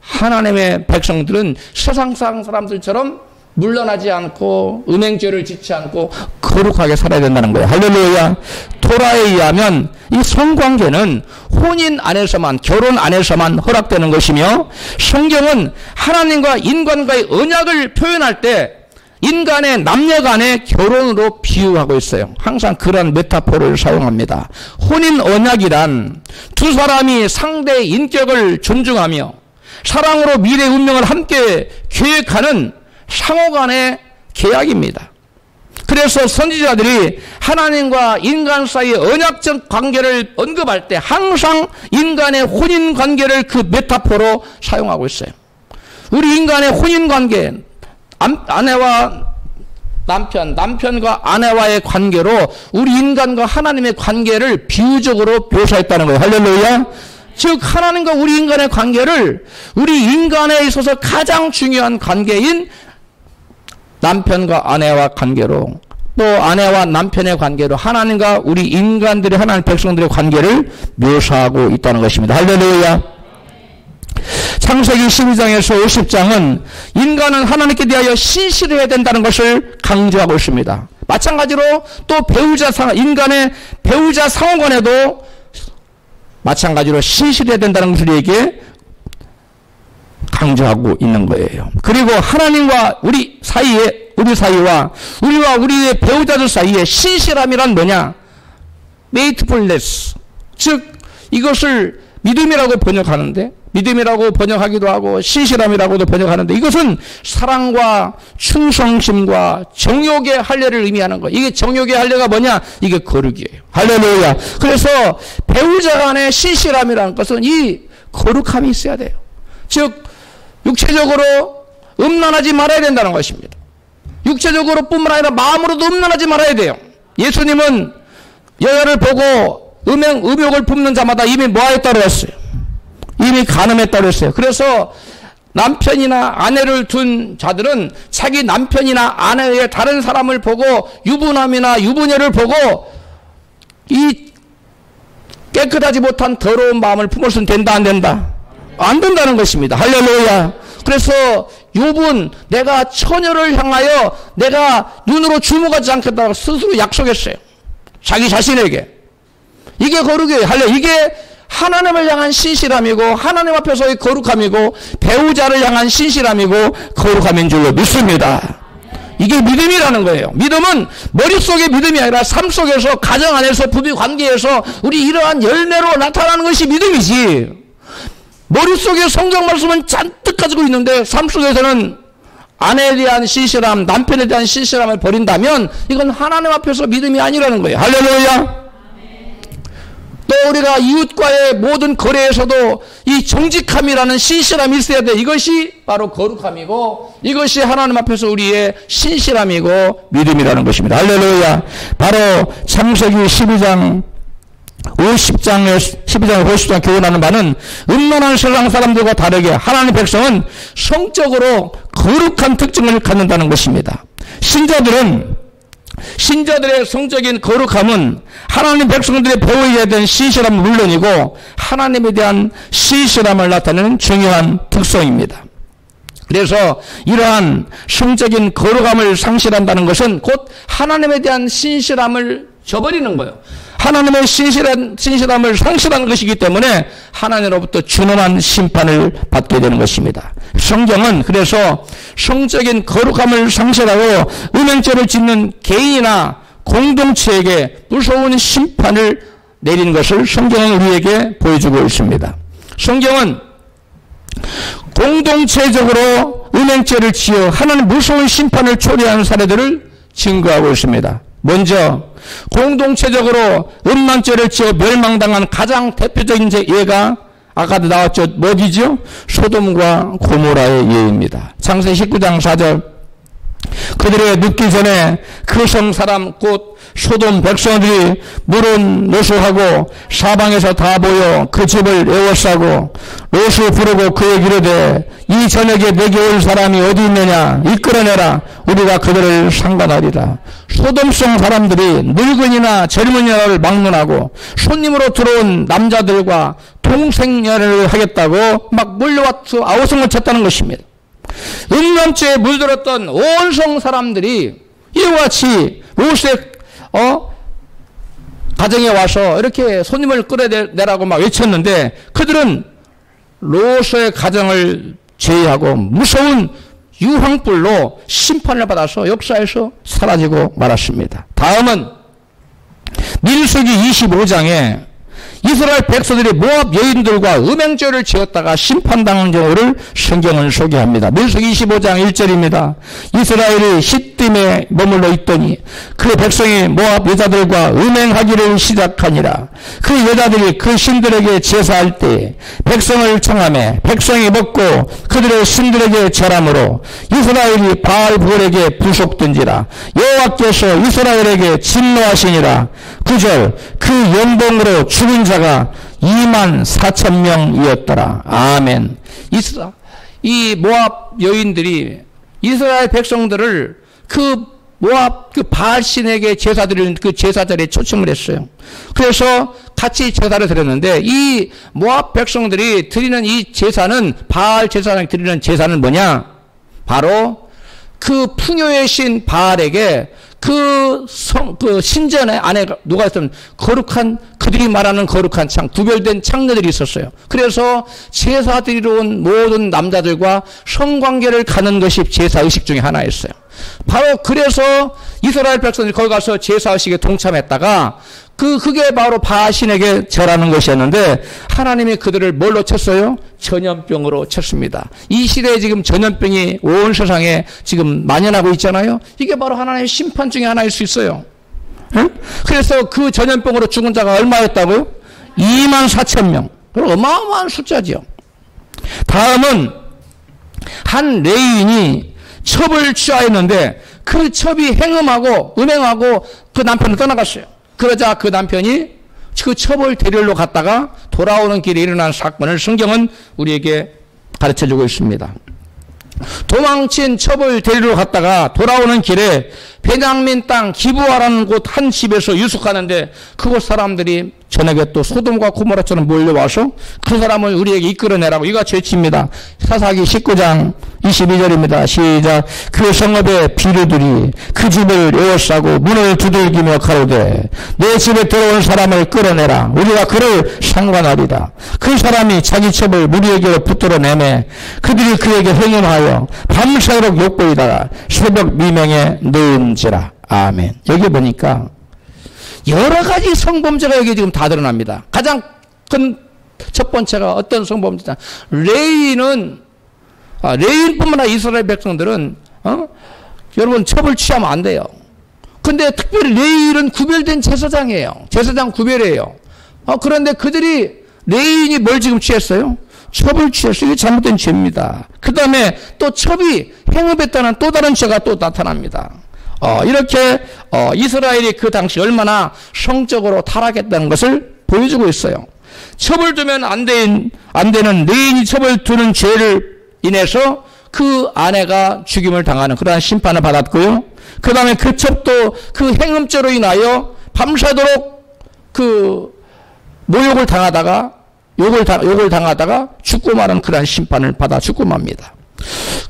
하나님의 백성들은 세상 사람들처럼 물러나지 않고 음행죄를 짓지 않고 거룩하게 살아야 된다는 거예요. 할렐루야. 토라에 의하면 이 성관계는 혼인 안에서만, 결혼 안에서만 허락되는 것이며, 성경은 하나님과 인간과의 언약을 표현할 때 인간의 남녀 간의 결혼으로 비유하고 있어요. 항상 그런 메타포를 사용합니다. 혼인 언약이란 두 사람이 상대의 인격을 존중하며 사랑으로 미래 운명을 함께 계획하는 상호간의 계약입니다. 그래서 선지자들이 하나님과 인간 사이의 언약적 관계를 언급할 때 항상 인간의 혼인 관계를 그 메타포로 사용하고 있어요. 우리 인간의 혼인 관계, 아내와 남편, 남편과 아내와의 관계로 우리 인간과 하나님의 관계를 비유적으로 묘사했다는 거예요. 할렐루야. 즉 하나님과 우리 인간의 관계를, 우리 인간에 있어서 가장 중요한 관계인 남편과 아내와 관계로, 또 아내와 남편의 관계로 하나님과 우리 인간들의, 하나님 백성들의 관계를 묘사하고 있다는 것입니다. 할렐루야. 창세기 12장에서 50장은 인간은 하나님께 대하여 신실해야 된다는 것을 강조하고 있습니다. 마찬가지로 또 인간의 배우자 상호간에도 마찬가지로 신실해야 된다는 것을 우리에게 강조하고 있는 거예요. 그리고 하나님과 우리 사이와 우리와 우리의 배우자들 사이에 신실함이란 뭐냐? faithfulness. 즉 이것을 믿음이라고 번역하는데, 믿음이라고 번역하기도 하고 신실함이라고도 번역하는데, 이것은 사랑과 충성심과 정욕의 할례를 의미하는 거예요. 이게 정욕의 할례가 뭐냐? 이게 거룩이에요. 할렐루야. 그래서 배우자 간의 신실함이라는 것은 이 거룩함이 있어야 돼요. 즉 육체적으로 음란하지 말아야 된다는 것입니다. 육체적으로 뿐만 아니라 마음으로도 음란하지 말아야 돼요. 예수님은 여자를 보고 음욕을 품는 자마다 이미 뭐하였다고 했어요? 이미 간음했다고 했어요. 그래서 남편이나 아내를 둔 자들은 자기 남편이나 아내 외에 다른 사람을 보고 유부남이나 유부녀를 보고 이 깨끗하지 못한 더러운 마음을 품어서는 된다, 안 된다? 안 된다는 것입니다. 할렐루야. 그래서 욥은 내가 처녀를 향하여 내가 눈으로 주목하지 않겠다고 스스로 약속했어요. 자기 자신에게. 이게 거룩이에요. 이게 하나님을 향한 신실함이고 하나님 앞에서의 거룩함이고 배우자를 향한 신실함이고 거룩함인 줄로 믿습니다. 이게 믿음이라는 거예요. 믿음은 머릿속의 믿음이 아니라 삶 속에서, 가정 안에서, 부부 관계에서 우리 이러한 열매로 나타나는 것이 믿음이지. 머릿속에 성경 말씀은 잔뜩 가지고 있는데 삶 속에서는 아내에 대한 신실함, 남편에 대한 신실함을 버린다면 이건 하나님 앞에서 믿음이 아니라는 거예요. 할렐루야. 또 우리가 이웃과의 모든 거래에서도 이 정직함이라는 신실함이 있어야 돼. 이것이 바로 거룩함이고 이것이 하나님 앞에서 우리의 신실함이고 믿음이라는 것입니다. 할렐루야. 바로 창세기 12장 12장에 50장 교훈하는 바는 음란한 세상 사람들과 다르게 하나님의 백성은 성적으로 거룩한 특징을 갖는다는 것입니다. 신자들의 성적인 거룩함은 하나님 백성들이 보여야 되는 신실함은 물론이고 하나님에 대한 신실함을 나타내는 중요한 특성입니다. 그래서 이러한 성적인 거룩함을 상실한다는 것은 곧 하나님에 대한 신실함을 저버리는 거예요. 하나님의 신실함을 상실하는 것이기 때문에 하나님으로부터 준엄한 심판을 받게 되는 것입니다. 성경은 그래서 성적인 거룩함을 상실하고 음행죄를 짓는 개인이나 공동체에게 무서운 심판을 내리는 것을 성경은 우리에게 보여주고 있습니다. 성경은 공동체적으로 음행죄를 지어 하나님 무서운 심판을 초래하는 사례들을 증거하고 있습니다. 먼저 공동체적으로 음란죄를 지어 멸망당한 가장 대표적인 예가 아까도 나왔죠. 뭐지죠? 소돔과 고모라의 예입니다. 창세기 19장 4절 그들의 눕기 전에 그 성 사람 곧 소돔 백성들이 물은 노수하고 사방에서 다 모여 그 집을 에워싸고 롯을 부르고 그에게 이르되 이 저녁에 내게 올 사람이 어디 있느냐 이끌어내라 우리가 그들을 상관하리라. 소돔성 사람들이 늙은이나 젊은이를 막론하고 손님으로 들어온 남자들과 동생연애를 하겠다고 막 몰려와서 아우성을 쳤다는 것입니다. 음란죄에 물들었던 온 성 사람들이 이와 같이 롯의 가정에 와서 이렇게 손님을 끌어내라고 막 외쳤는데 그들은 롯의 가정을 제외하고 무서운 유황불로 심판을 받아서 역사에서 사라지고 말았습니다. 다음은 민수기 25장에 이스라엘 백성들이 모압 여인들과 음행죄를 지었다가 심판당한 경우를 성경은 소개합니다. 민수기 25장 1절입니다. 이스라엘이 시딤에 머물러 있더니 그 백성이 모압 여자들과 음행하기를 시작하니라. 그 여자들이 그 신들에게 제사할 때 백성을 청하매 백성이 먹고 그들의 신들에게 절함으로 이스라엘이 바알볼에게 부속된지라. 여호와께서 이스라엘에게 진노하시니라. 9절 그 연봉으로 죽은 자가 24,000명이었더라. 아멘. 이 모압 여인들이 이스라엘 백성들을 그 모압 그 바알신에게 제사 드리는 그 제사자리에 초청을 했어요. 그래서 같이 제사를 드렸는데 이 모압 백성들이 드리는 이 제사는 바알 제사장이 드리는 제사는 뭐냐? 바로 그 풍요의 신 바알에게 그 신전에 안에 누가 있으면 거룩한 그들이 말하는 거룩한 창 구별된 창녀들이 있었어요. 그래서 제사 드리러 온 모든 남자들과 성관계를 가는 것이 제사 의식 중에 하나였어요. 바로 그래서 이스라엘 백성들이 거기 가서 제사 의식에 동참했다가 그게 바로 바알신에게 절하는 것이었는데 하나님이 그들을 뭘로 쳤어요? 전염병으로 쳤습니다. 이 시대에 지금 전염병이 온 세상에 지금 만연하고 있잖아요. 이게 바로 하나님의 심판 중에 하나일 수 있어요. 응? 그래서 그 전염병으로 죽은 자가 얼마였다고요? 24,000명. 어마어마한 숫자지요. 다음은 한 레위인이 첩을 취하였는데 그 첩이 행음하고 음행하고 그 남편을 떠나갔어요. 그러자 그 남편이 그 첩을 데리러 갔다가 돌아오는 길에 일어난 사건을 성경은 우리에게 가르쳐주고 있습니다. 도망친 첩을 데리러 갔다가 돌아오는 길에 베냐민 땅 기브아라는 곳 한 집에서 유숙하는데 그곳 사람들이 저녁에 또 소돔과 고모라처럼 몰려와서 그 사람을 우리에게 이끌어내라고 이같이 외칩니다. 사사기 19장 22절입니다. 시작. 그 성읍의 비류들이 그 집을 에워싸고 문을 두들기며 가로되 내 집에 들어온 사람을 끌어내라. 우리가 그를 상관하리라. 그 사람이 자기 첩을 무리에게로 붙들어내매 그들이 그에게 행음하여 밤새도록 욕보이다가 새벽 미명에 넣은지라. 아멘. 여기 보니까 여러 가지 성범죄가 여기 지금 다 드러납니다. 가장 큰 첫 번째가 어떤 성범죄다. 레위인뿐만 아니라 이스라엘 백성들은 여러분 첩을 취하면 안 돼요. 근데 특별히 레위인은 구별된 제사장이에요. 제사장 구별이에요. 그런데 그들이 레위인이 뭘 지금 취했어요? 첩을 취했어요. 이게 잘못된 죄입니다. 그 다음에 또 첩이 행음했다는 또 다른 죄가 또 나타납니다. 이렇게 이스라엘이 그 당시 얼마나 성적으로 타락했다는 것을 보여주고 있어요. 첩을 두면 안 되는 내인이 첩을 두는 죄를 인해서 그 아내가 죽임을 당하는 그러한 심판을 받았고요. 그 다음에 그 첩도 그 행음죄로 인하여 밤새도록 그 모욕을 당하다가 욕을 당하다가 죽고 마는 그러한 심판을 받아 죽고 맙니다.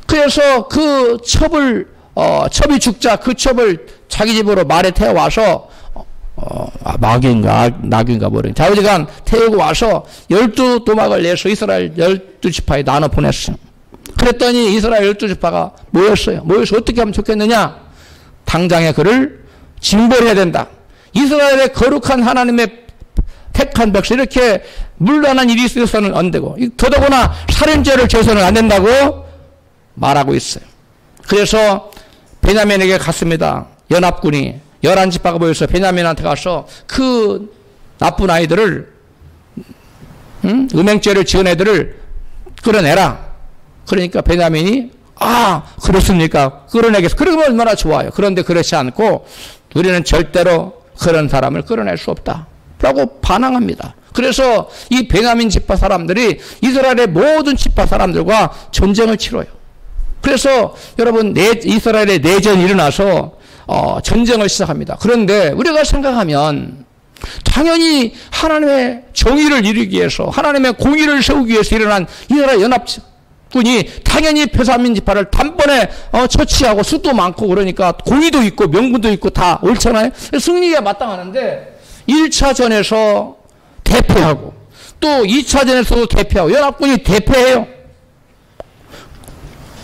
그래서 그 첩이 죽자 그 첩을 자기 집으로 말에 태워와서 낙인가 모르겠네. 자우지간 태우고 와서 12도막을 내서 이스라엘 12지파에 나눠 보냈어요. 그랬더니 이스라엘 12지파가 모였어요. 모여서 어떻게 하면 좋겠느냐? 당장에 그를 징벌해야 된다. 이스라엘의 거룩한 하나님의 택한 백성 이렇게 물러난 일이 있어서는 안 되고 더더구나 살인죄를 져서는 안 된다고 말하고 있어요. 그래서 베냐민에게 갔습니다. 연합군이 11지파가 모여서 베냐민한테 가서 그 나쁜 아이들을 음행죄를 지은 애들을 끌어내라. 그러니까 베냐민이 그렇습니까? 끌어내겠어. 그러면 얼마나 좋아요. 그런데 그렇지 않고 우리는 절대로 그런 사람을 끌어낼 수 없다 라고 반항합니다. 그래서 이 베냐민 지파 사람들이 이스라엘의 모든 지파 사람들과 전쟁을 치러요. 그래서 여러분 이스라엘의 내전이 일어나서 전쟁을 시작합니다. 그런데 우리가 생각하면 당연히 하나님의 정의를 이루기 위해서 하나님의 공의를 세우기 위해서 일어난 이스라엘 연합군이 당연히 베냐민 지파를 단번에 처치하고 수도 많고 그러니까 공의도 있고 명분도 있고 다 옳잖아요. 승리에 마땅하는데 1차전에서 대패하고 또 2차전에서도 대패하고 연합군이 대패해요.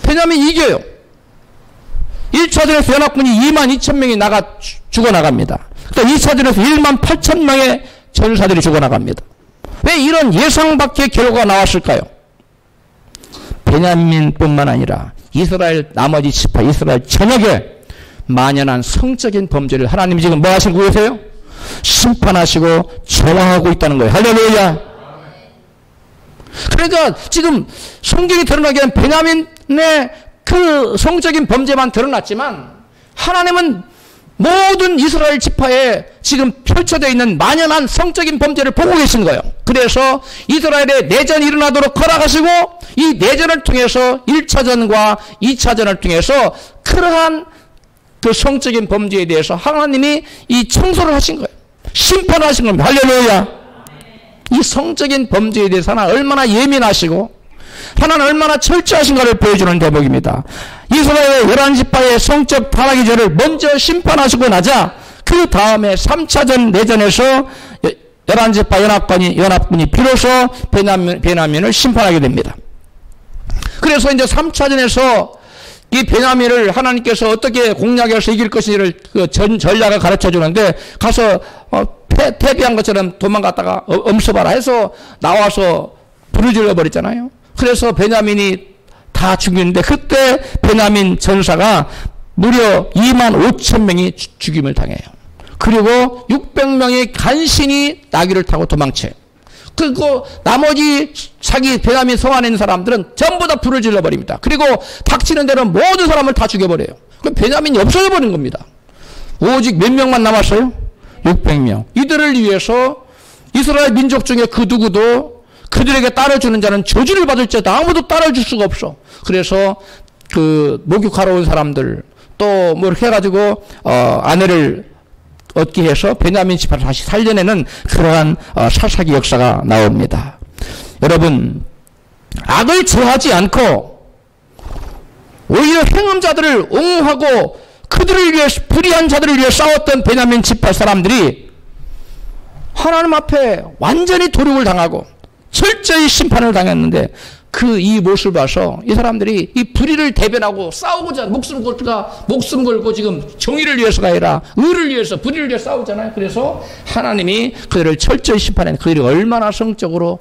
베냐민이 이겨요. 1차전에서 연합군이 22,000명이 죽어나갑니다. 또 2차전에서 18,000명의 전사들이 죽어나갑니다. 왜 이런 예상 밖의 결과가 나왔을까요? 베냐민뿐만 아니라 이스라엘 나머지 지파 이스라엘 전역에 만연한 성적인 범죄를 하나님이 지금 뭐 하시고 계세요? 심판하시고 정화하고 있다는 거예요. 할렐루야. 그러니까 지금 성경이 드러나게 한 베냐민의 그 성적인 범죄만 드러났지만 하나님은 모든 이스라엘 지파에 지금 펼쳐져 있는 만연한 성적인 범죄를 보고 계신 거예요. 그래서 이스라엘의 내전이 일어나도록 허락하시고 이 내전을 통해서 1차전과 2차전을 통해서 그러한 그 성적인 범죄에 대해서 하나님이 이 청소를 하신 거예요. 심판하신 겁니다. 할렐루야. 이 성적인 범죄에 대해서 하나님 얼마나 예민하시고 하나님 얼마나 철저하신가를 보여주는 대목입니다. 이스라엘 11지파의 성적 타락의 죄를 먼저 심판하시고 나자 그 다음에 3차전 내전에서 11지파 연합군이 비로소 베냐민을 심판하게 됩니다. 그래서 이제 3차전에서 이 베냐민을 하나님께서 어떻게 공략해서 이길 것인지를 그 전략을 가르쳐 주는데 가서 패배한 것처럼 도망갔다가 엄습하라 해서 나와서 부르질러 버렸잖아요. 그래서 베냐민이 다 죽였는데 그때 베냐민 전사가 무려 25,000명이 죽임을 당해요. 그리고 600명이 간신히 나귀를 타고 도망쳐요. 그리고 나머지 자기 베냐민 성 안에 있는 사람들은 전부 다 불을 질러버립니다. 그리고 닥치는 대로 모든 사람을 다 죽여버려요. 그럼 베냐민이 없어져 버린 겁니다. 오직 몇 명만 남았어요? 600명. 이들을 위해서 이스라엘 민족 중에 그 누구도 그들에게 따라주는 자는 저주를 받을 자다. 아무도 따라줄 수가 없어. 그래서 그 목욕하러 온 사람들 또 뭐 이렇게 해가지고 아내를 얻게 해서 베냐민 지파를 다시 살려내는 그러한 사사기 역사가 나옵니다. 여러분, 악을 제하지 않고 오히려 행음자들을 옹호하고 그들을 위해 불의한 자들을 위해 싸웠던 베냐민 지파 사람들이 하나님 앞에 완전히 도륙을 당하고 철저히 심판을 당했는데 그 이 모습을 봐서 이 사람들이 이 불의를 대변하고 싸우고자 목숨 걸고 지금 정의를 위해서가 아니라 의를 위해서 불의를 위해서 싸우잖아요. 그래서 하나님이 그들을 철저히 심판해 그들이 얼마나 성적으로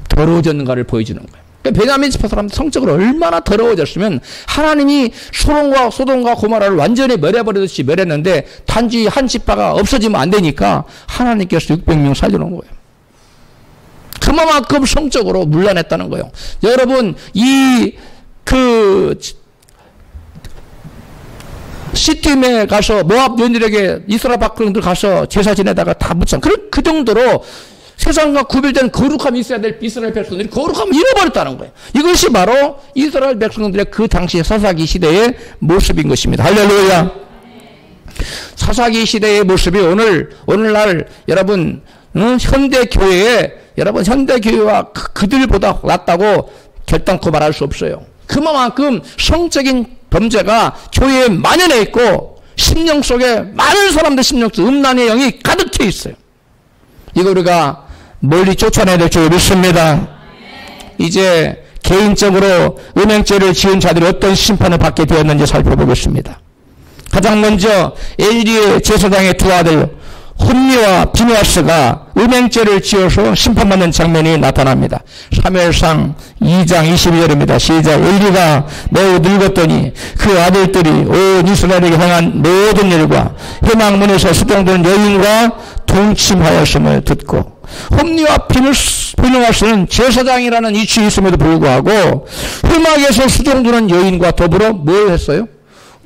더러워졌는가를 보여주는 거예요. 그러니까 베냐민 지파 사람들 성적으로 얼마나 더러워졌으면 하나님이 소돔과 고모라를 완전히 멸해버리듯이 멸했는데 단지 한 지파가 없어지면 안 되니까 하나님께서 600명 살려놓은 거예요. 그만큼 성적으로 문란했다는 거예요. 시팀에 가서 모압 연일에게 이스라엘 백성들 가서 제사 지내다가 다 묻잖아. 그 정도로 세상과 구별된 거룩함이 있어야 될 이스라엘 백성들이 거룩함을 잃어버렸다는 거예요. 이것이 바로 이스라엘 백성들의 그 당시 사사기 시대의 모습인 것입니다. 할렐루야. 사사기 시대의 모습이 오늘날 여러분 현대 교회에 여러분 현대 교회와 그들보다 낫다고 결단코 말할 수 없어요. 그만큼 성적인 범죄가 교회에 만연해 있고 심령 속에 많은 사람들 심령 속에 음란의 영이 가득 차 있어요. 이거 우리가 멀리 쫓아내야 될 줄 믿습니다. 이제 개인적으로 음행죄를 지은 자들이 어떤 심판을 받게 되었는지 살펴보겠습니다. 가장 먼저 엘리의 제사장의 두 아들 홈리와 비느하스가 음행죄를 지어서 심판받는 장면이 나타납니다. 사무엘상 2장 22절입니다. 시작. 엘리가 매우 늙었더니 그 아들들이 온 이스라엘에게 행한 모든 일과 회막문에서 수종되는 여인과 동침하였음을 듣고 홈리와 비느하스는 제사장이라는 이치이 있음에도 불구하고 회막에서 수종되는 여인과 더불어 뭘 했어요?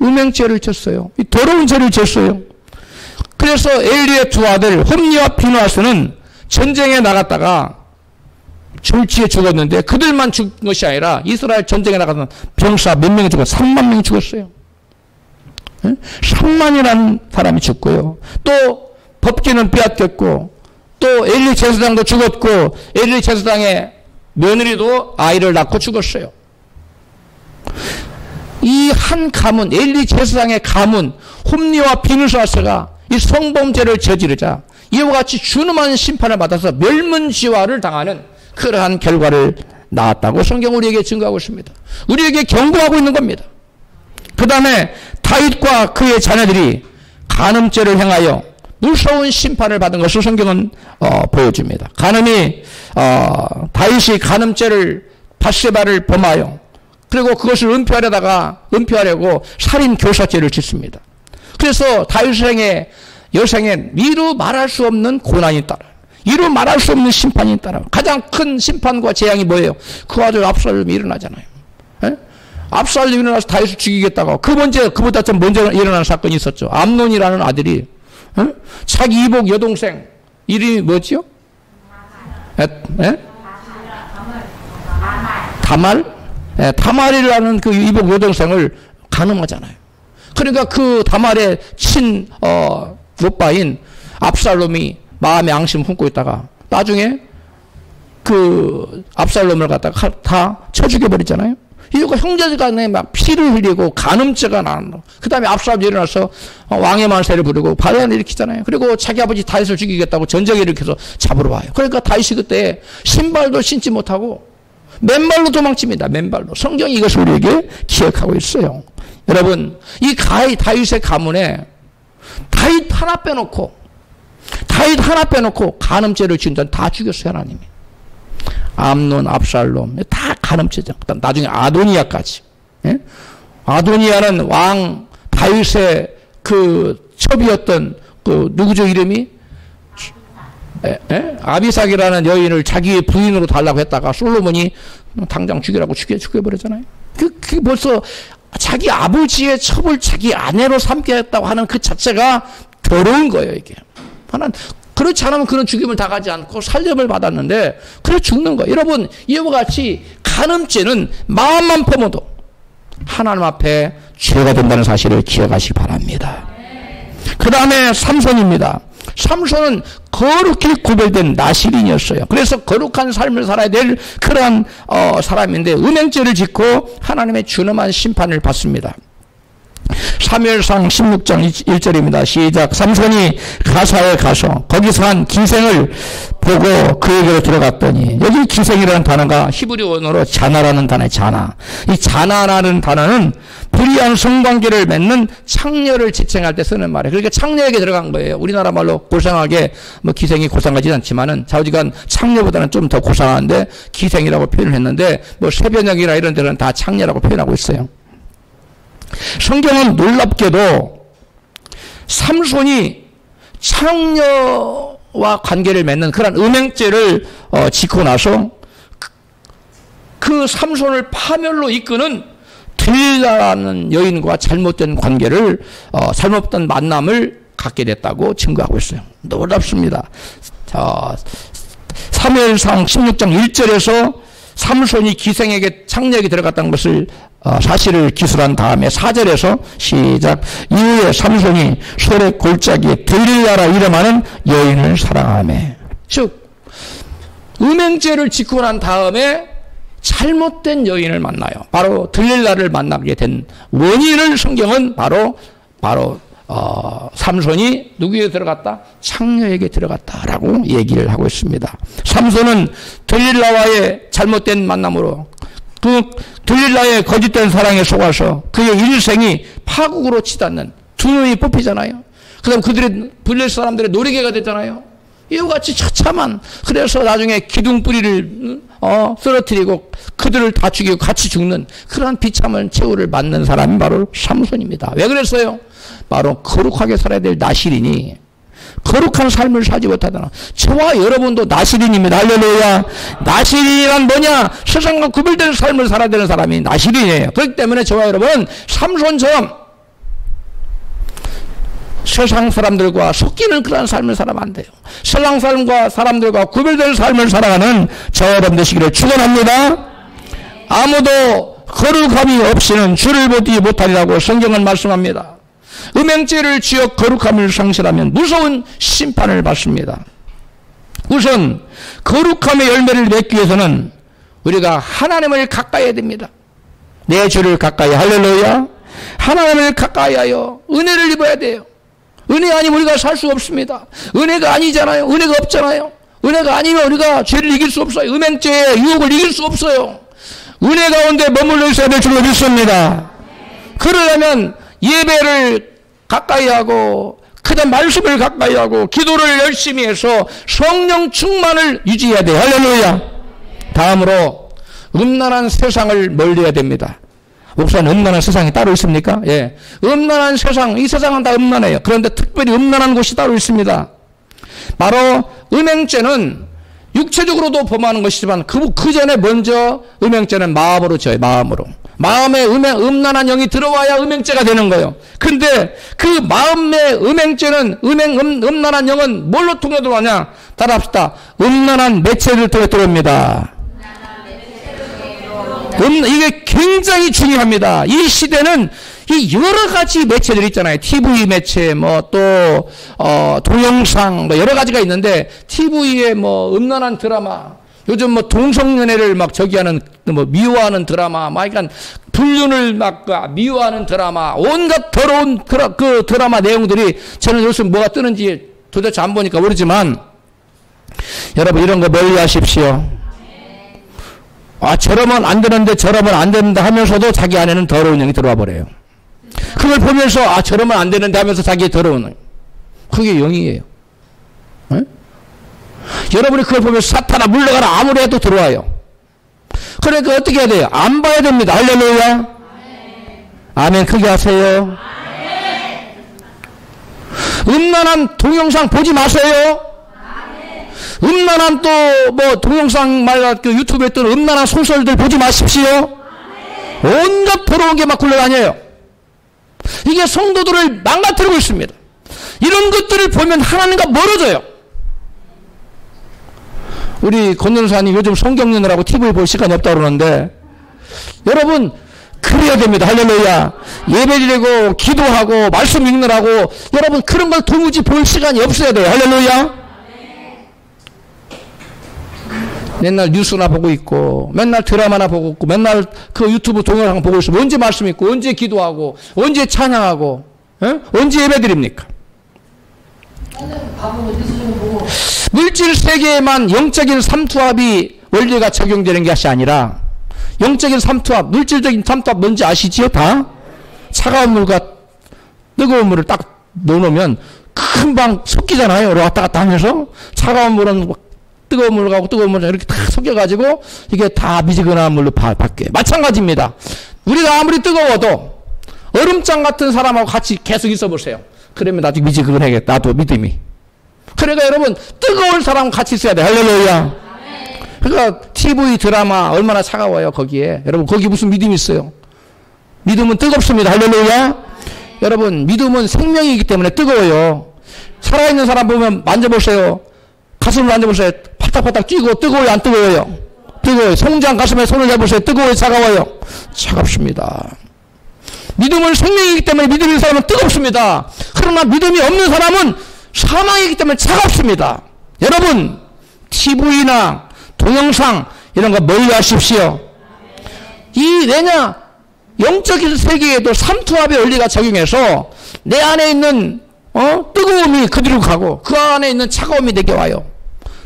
음행죄를 졌어요. 이 더러운 죄를 졌어요. 그래서 엘리의 두 아들 홈리와 비느하스는 전쟁에 나갔다가 졸지에 죽었는데 그들만 죽은 것이 아니라 이스라엘 전쟁에 나가던 병사 몇 명이 죽었어요? 3만 명이 죽었어요. 3만이라는 사람이 죽고요. 또 법궤는 빼앗겼고 또 엘리 제사장도 죽었고 엘리 제사장의 며느리도 아이를 낳고 죽었어요. 이 한 가문 엘리 제사장의 가문 홈리와 비느하스가 이 성범죄를 저지르자 이와 같이 준엄한 심판을 받아서 멸문지화를 당하는 그러한 결과를 낳았다고 성경 우리에게 증거하고 있습니다. 우리에게 경고하고 있는 겁니다. 그 다음에 다윗과 그의 자녀들이 간음죄를 행하여 무서운 심판을 받은 것을 성경은 보여줍니다. 다윗이 간음죄를 바세바를 범하여 그리고 그것을 은폐하려고 살인 교사죄를 짓습니다. 그래서 다윗의 여생에 이루 말할 수 없는 고난이 따라 이루 말할 수 없는 심판이 따라 가장 큰 심판과 재앙이 뭐예요? 그 아들 압살롬이 일어나잖아요. 에? 압살롬이 일어나서 다윗을 죽이겠다고 그보다 좀 먼저 일어난 사건이 있었죠. 암논이라는 아들이 자기 이복 여동생 이름이 뭐지요? 다말이라는 그 이복 여동생을 간음하잖아요. 그러니까 그 다말의 오빠인 압살롬이 마음에 앙심 품고 있다가 나중에 그 압살롬을 갖다가 다 쳐 죽여버리잖아요. 이유가 형제 간에 막 피를 흘리고 간음죄가 나는 그 다음에 압살롬이 일어나서 왕의 만세를 부르고 반란을 일으키잖아요. 그리고 자기 아버지 다윗을 죽이겠다고 전쟁을 일으켜서 잡으러 와요. 그러니까 다윗이 그때 신발도 신지 못하고 맨발로 도망칩니다. 맨발로. 성경이 이것을 우리에게 기억하고 있어요. 여러분 이 다윗의 가문에 다윗 하나 빼놓고 간음죄를 지은 자는 다 죽였어요. 하나님이. 암논, 압살롬 다 간음죄죠. 나중에 아도니아까지. 예? 아도니아는 왕 다윗의 그 첩이었던 그 누구죠 이름이? 아비삭이라는 여인을 자기 부인으로 달라고 했다가 솔로몬이 당장 죽이라고 죽여버렸잖아요. 그게 벌써 자기 아버지의 첩을 자기 아내로 삼겠다고 하는 그 자체가 더러운 거예요, 이게. 그렇지 않으면 그런 죽임을 당하지 않고 살림을 받았는데, 그래 죽는 거예요. 여러분, 이와 같이 간음죄는 마음만 품어도 하나님 앞에 죄가 된다는 사실을 기억하시기 바랍니다. 그 다음에 삼손입니다. 삼손은 거룩히 구별된 나실인이었어요. 그래서 거룩한 삶을 살아야 될 그러한 사람인데 음행죄를 짓고 하나님의 준엄한 심판을 받습니다. 사무엘상 16장 1절입니다. 시작. 삼손이 가사에 가서 거기서 한 기생을 보고 그에게로 들어갔더니, 여기 기생이라는 단어가 히브리 원어로 자나라는 단어예요. 자나. 이 자나라는 단어는 불의한 성관계를 맺는 창녀를 지칭할 때 쓰는 말이에요. 그러니까 창녀에게 들어간 거예요. 우리나라 말로 고상하게, 기생이 고상하지 않지만은 좌우지간 창녀보다는 좀 더 고상한데 기생이라고 표현을 했는데, 새변역이나 이런 데는 다 창녀라고 표현하고 있어요. 성경은 놀랍게도 삼손이 창녀와 관계를 맺는 그런 음행죄를 짓고 나서 그 삼손을 파멸로 이끄는 들릴라라는 여인과 잘못된 관계를 잘못된 만남을 갖게 됐다고 증거하고 있어요. 놀랍습니다. 자, 사무엘상 16장 1절에서 삼손이 기생에게 창녀에게 들어갔다는 것을 사실을 기술한 다음에 4절에서 시작. 이후에 삼손이 솔의 골짜기에 들릴라라 이름하는 여인을 사랑하며. 즉 음행죄를 짓고 난 다음에 잘못된 여인을 만나요. 바로 들릴라를 만나게 된 원인을 성경은 바로 삼손이 누구에게 들어갔다? 창녀에게 들어갔다라고 얘기를 하고 있습니다. 삼손은 들릴라와의 잘못된 만남으로 그 들릴라의 거짓된 사랑에 속아서 그의 일생이 파국으로 치닫는 두 놈이 뽑히잖아요. 그 다음 그들의 블레 사람들의 노리개가 됐잖아요. 이와 같이 처참한, 그래서 나중에 기둥뿌리를 쓰러뜨리고 그들을 다 죽이고 같이 죽는 그런 비참한 최후를 맞는 사람이 바로 삼손입니다. 왜 그랬어요? 바로 거룩하게 살아야 될 나실인이 거룩한 삶을 살지 못하잖아. 저와 여러분도 나실인입니다. 할렐루야. 나실인이란 뭐냐? 세상과 구별되는 삶을 살아야 되는 사람이 나실인이에요. 그렇기 때문에 저와 여러분은 삼손처럼 세상 사람들과 섞이는 그런 삶을 살아면 안 돼요. 세상 사람들과 구별될 삶을 살아가는 저와 여러분 되시기를 축원합니다. 아무도 거룩함이 없이는 주를 보지 못하리라고 성경은 말씀합니다. 음행죄를 지어 거룩함을 상실하면 무서운 심판을 받습니다. 우선 거룩함의 열매를 맺기 위해서는 우리가 하나님을 가까이 해야 됩니다. 내 주를 가까이, 할렐루야. 하나님을 가까이 하여 은혜를 입어야 돼요. 은혜 아니면 우리가 살 수 없습니다. 은혜가 아니잖아요. 은혜가 없잖아요. 은혜가 아니면 우리가 죄를 이길 수 없어요. 음행죄의 유혹을 이길 수 없어요. 은혜 가운데 머물러 있어야 될 줄로 믿습니다. 그러려면 예배를 가까이 하고 그다음 말씀을 가까이 하고 기도를 열심히 해서 성령 충만을 유지해야 돼요. 할렐루야. 다음으로 음란한 세상을 멀리해야 됩니다. 목사는 음란한 세상이 따로 있습니까? 예. 음란한 세상, 이 세상은 다 음란해요. 그런데 특별히 음란한 곳이 따로 있습니다. 바로 음행죄는 육체적으로도 범하는 것이지만 그 전에 먼저 음행죄는 마음으로 져요. 마음으로. 마음에 음란한 영이 들어와야 음행죄가 되는 거예요. 근데 그 마음의 음행죄는 음란한 영은 뭘로 통해 들어오냐? 따라합시다. 음란한 매체를 통해 들어옵니다. 이게 굉장히 중요합니다. 이 시대는 이 여러 가지 매체들이 있잖아요. TV 매체, 또 동영상, 여러 가지가 있는데, TV에 음란한 드라마, 요즘 동성연애를 저기하는, 미워하는 드라마, 그러니까 불륜을 미워하는 드라마, 온갖 더러운 그 드라마 내용들이 저는 요즘 뭐가 뜨는지 도대체 안 보니까 모르지만, 여러분 이런 거 멀리 하십시오. 저러면 안 되는데 저러면 안 된다 하면서도 자기 안에는 더러운 영이 들어와 버려요. 그걸 보면서 저러면 안 되는데 하면서 자기의 더러운 영. 그게 영이에요. 네? 여러분이 그걸 보면서 사탄아 물러가라 아무리 해도 들어와요. 그러니까 어떻게 해야 돼요? 안 봐야 됩니다. 할렐루야. 아멘. 크게 하세요. 음란한 동영상 보지 마세요. 음란한 또 동영상 그 유튜브에 뜨는 음란한 소설들 보지 마십시오. 온갖 더러운 게 막 굴러다녀요. 이게 성도들을 망가뜨리고 있습니다. 이런 것들을 보면 하나님과 멀어져요. 우리 권전사님 요즘 성경 읽느라고 TV 볼 시간이 없다고 그러는데 여러분 그래야 됩니다. 할렐루야. 예배드리고 기도하고 말씀 읽느라고 여러분 그런 걸 도무지 볼 시간이 없어야 돼요. 할렐루야. 맨날 뉴스나 보고 있고 맨날 드라마나 보고 있고 맨날 그 유튜브 동영상 보고 있으면 언제 말씀 있고 언제 기도하고 언제 찬양하고 언제 예배드립니까? 물질 세계에만 영적인 삼투압이 원리가 적용되는 것이 아니라 영적인 삼투압, 물질적인 삼투압 뭔지 아시지요? 다? 차가운 물과 뜨거운 물을 딱 넣어놓으면 금방 섞이잖아요. 왔다 갔다 하면서 차가운 물은 뜨거운 물하고 뜨거운 물을 이렇게 다 섞여가지고 이게 다 미지근한 물로 바뀌어요. 마찬가지입니다. 우리가 아무리 뜨거워도 얼음장 같은 사람하고 같이 계속 있어 보세요. 그러면 나중에 미지근하겠다. 나도 믿음이. 그러니까 여러분 뜨거운 사람과 같이 있어야 돼. 할렐루야. 그러니까 TV 드라마 얼마나 차가워요. 거기에. 여러분 거기 무슨 믿음이 있어요. 믿음은 뜨겁습니다. 할렐루야. 여러분, 믿음은 생명이기 때문에 뜨거워요. 살아있는 사람 보면 만져보세요. 가슴을 만져보세요. 파닥파닥 뛰고 뜨거워요, 안 뜨거워요? 뜨거워요. 송장 가슴에 손을 대보세요. 뜨거워요, 차가워요? 차갑습니다. 믿음은 생명이기 때문에 믿음이 있는 사람은 뜨겁습니다. 그러나 믿음이 없는 사람은 사망이기 때문에 차갑습니다. 여러분, TV나 동영상 이런 거 멀리 하십시오. 이 왜냐? 영적인 세계에도 삼투압의 원리가 적용해서 내 안에 있는 뜨거움이 그대로 가고 그 안에 있는 차가움이 내게 와요.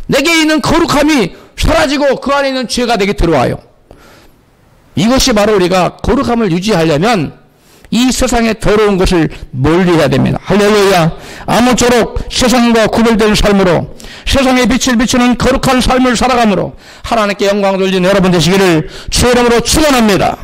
내게 있는 거룩함이 사라지고 그 안에 있는 죄가 내게 들어와요. 이것이 바로 우리가 거룩함을 유지하려면 이 세상의 더러운 것을 멀리해야 됩니다. 할렐루야. 아무쪼록 세상과 구별된 삶으로 세상의 빛을 비추는 거룩한 삶을 살아감으로 하나님께 영광 돌리는 여러분 되시기를 주의 이름으로 축원합니다.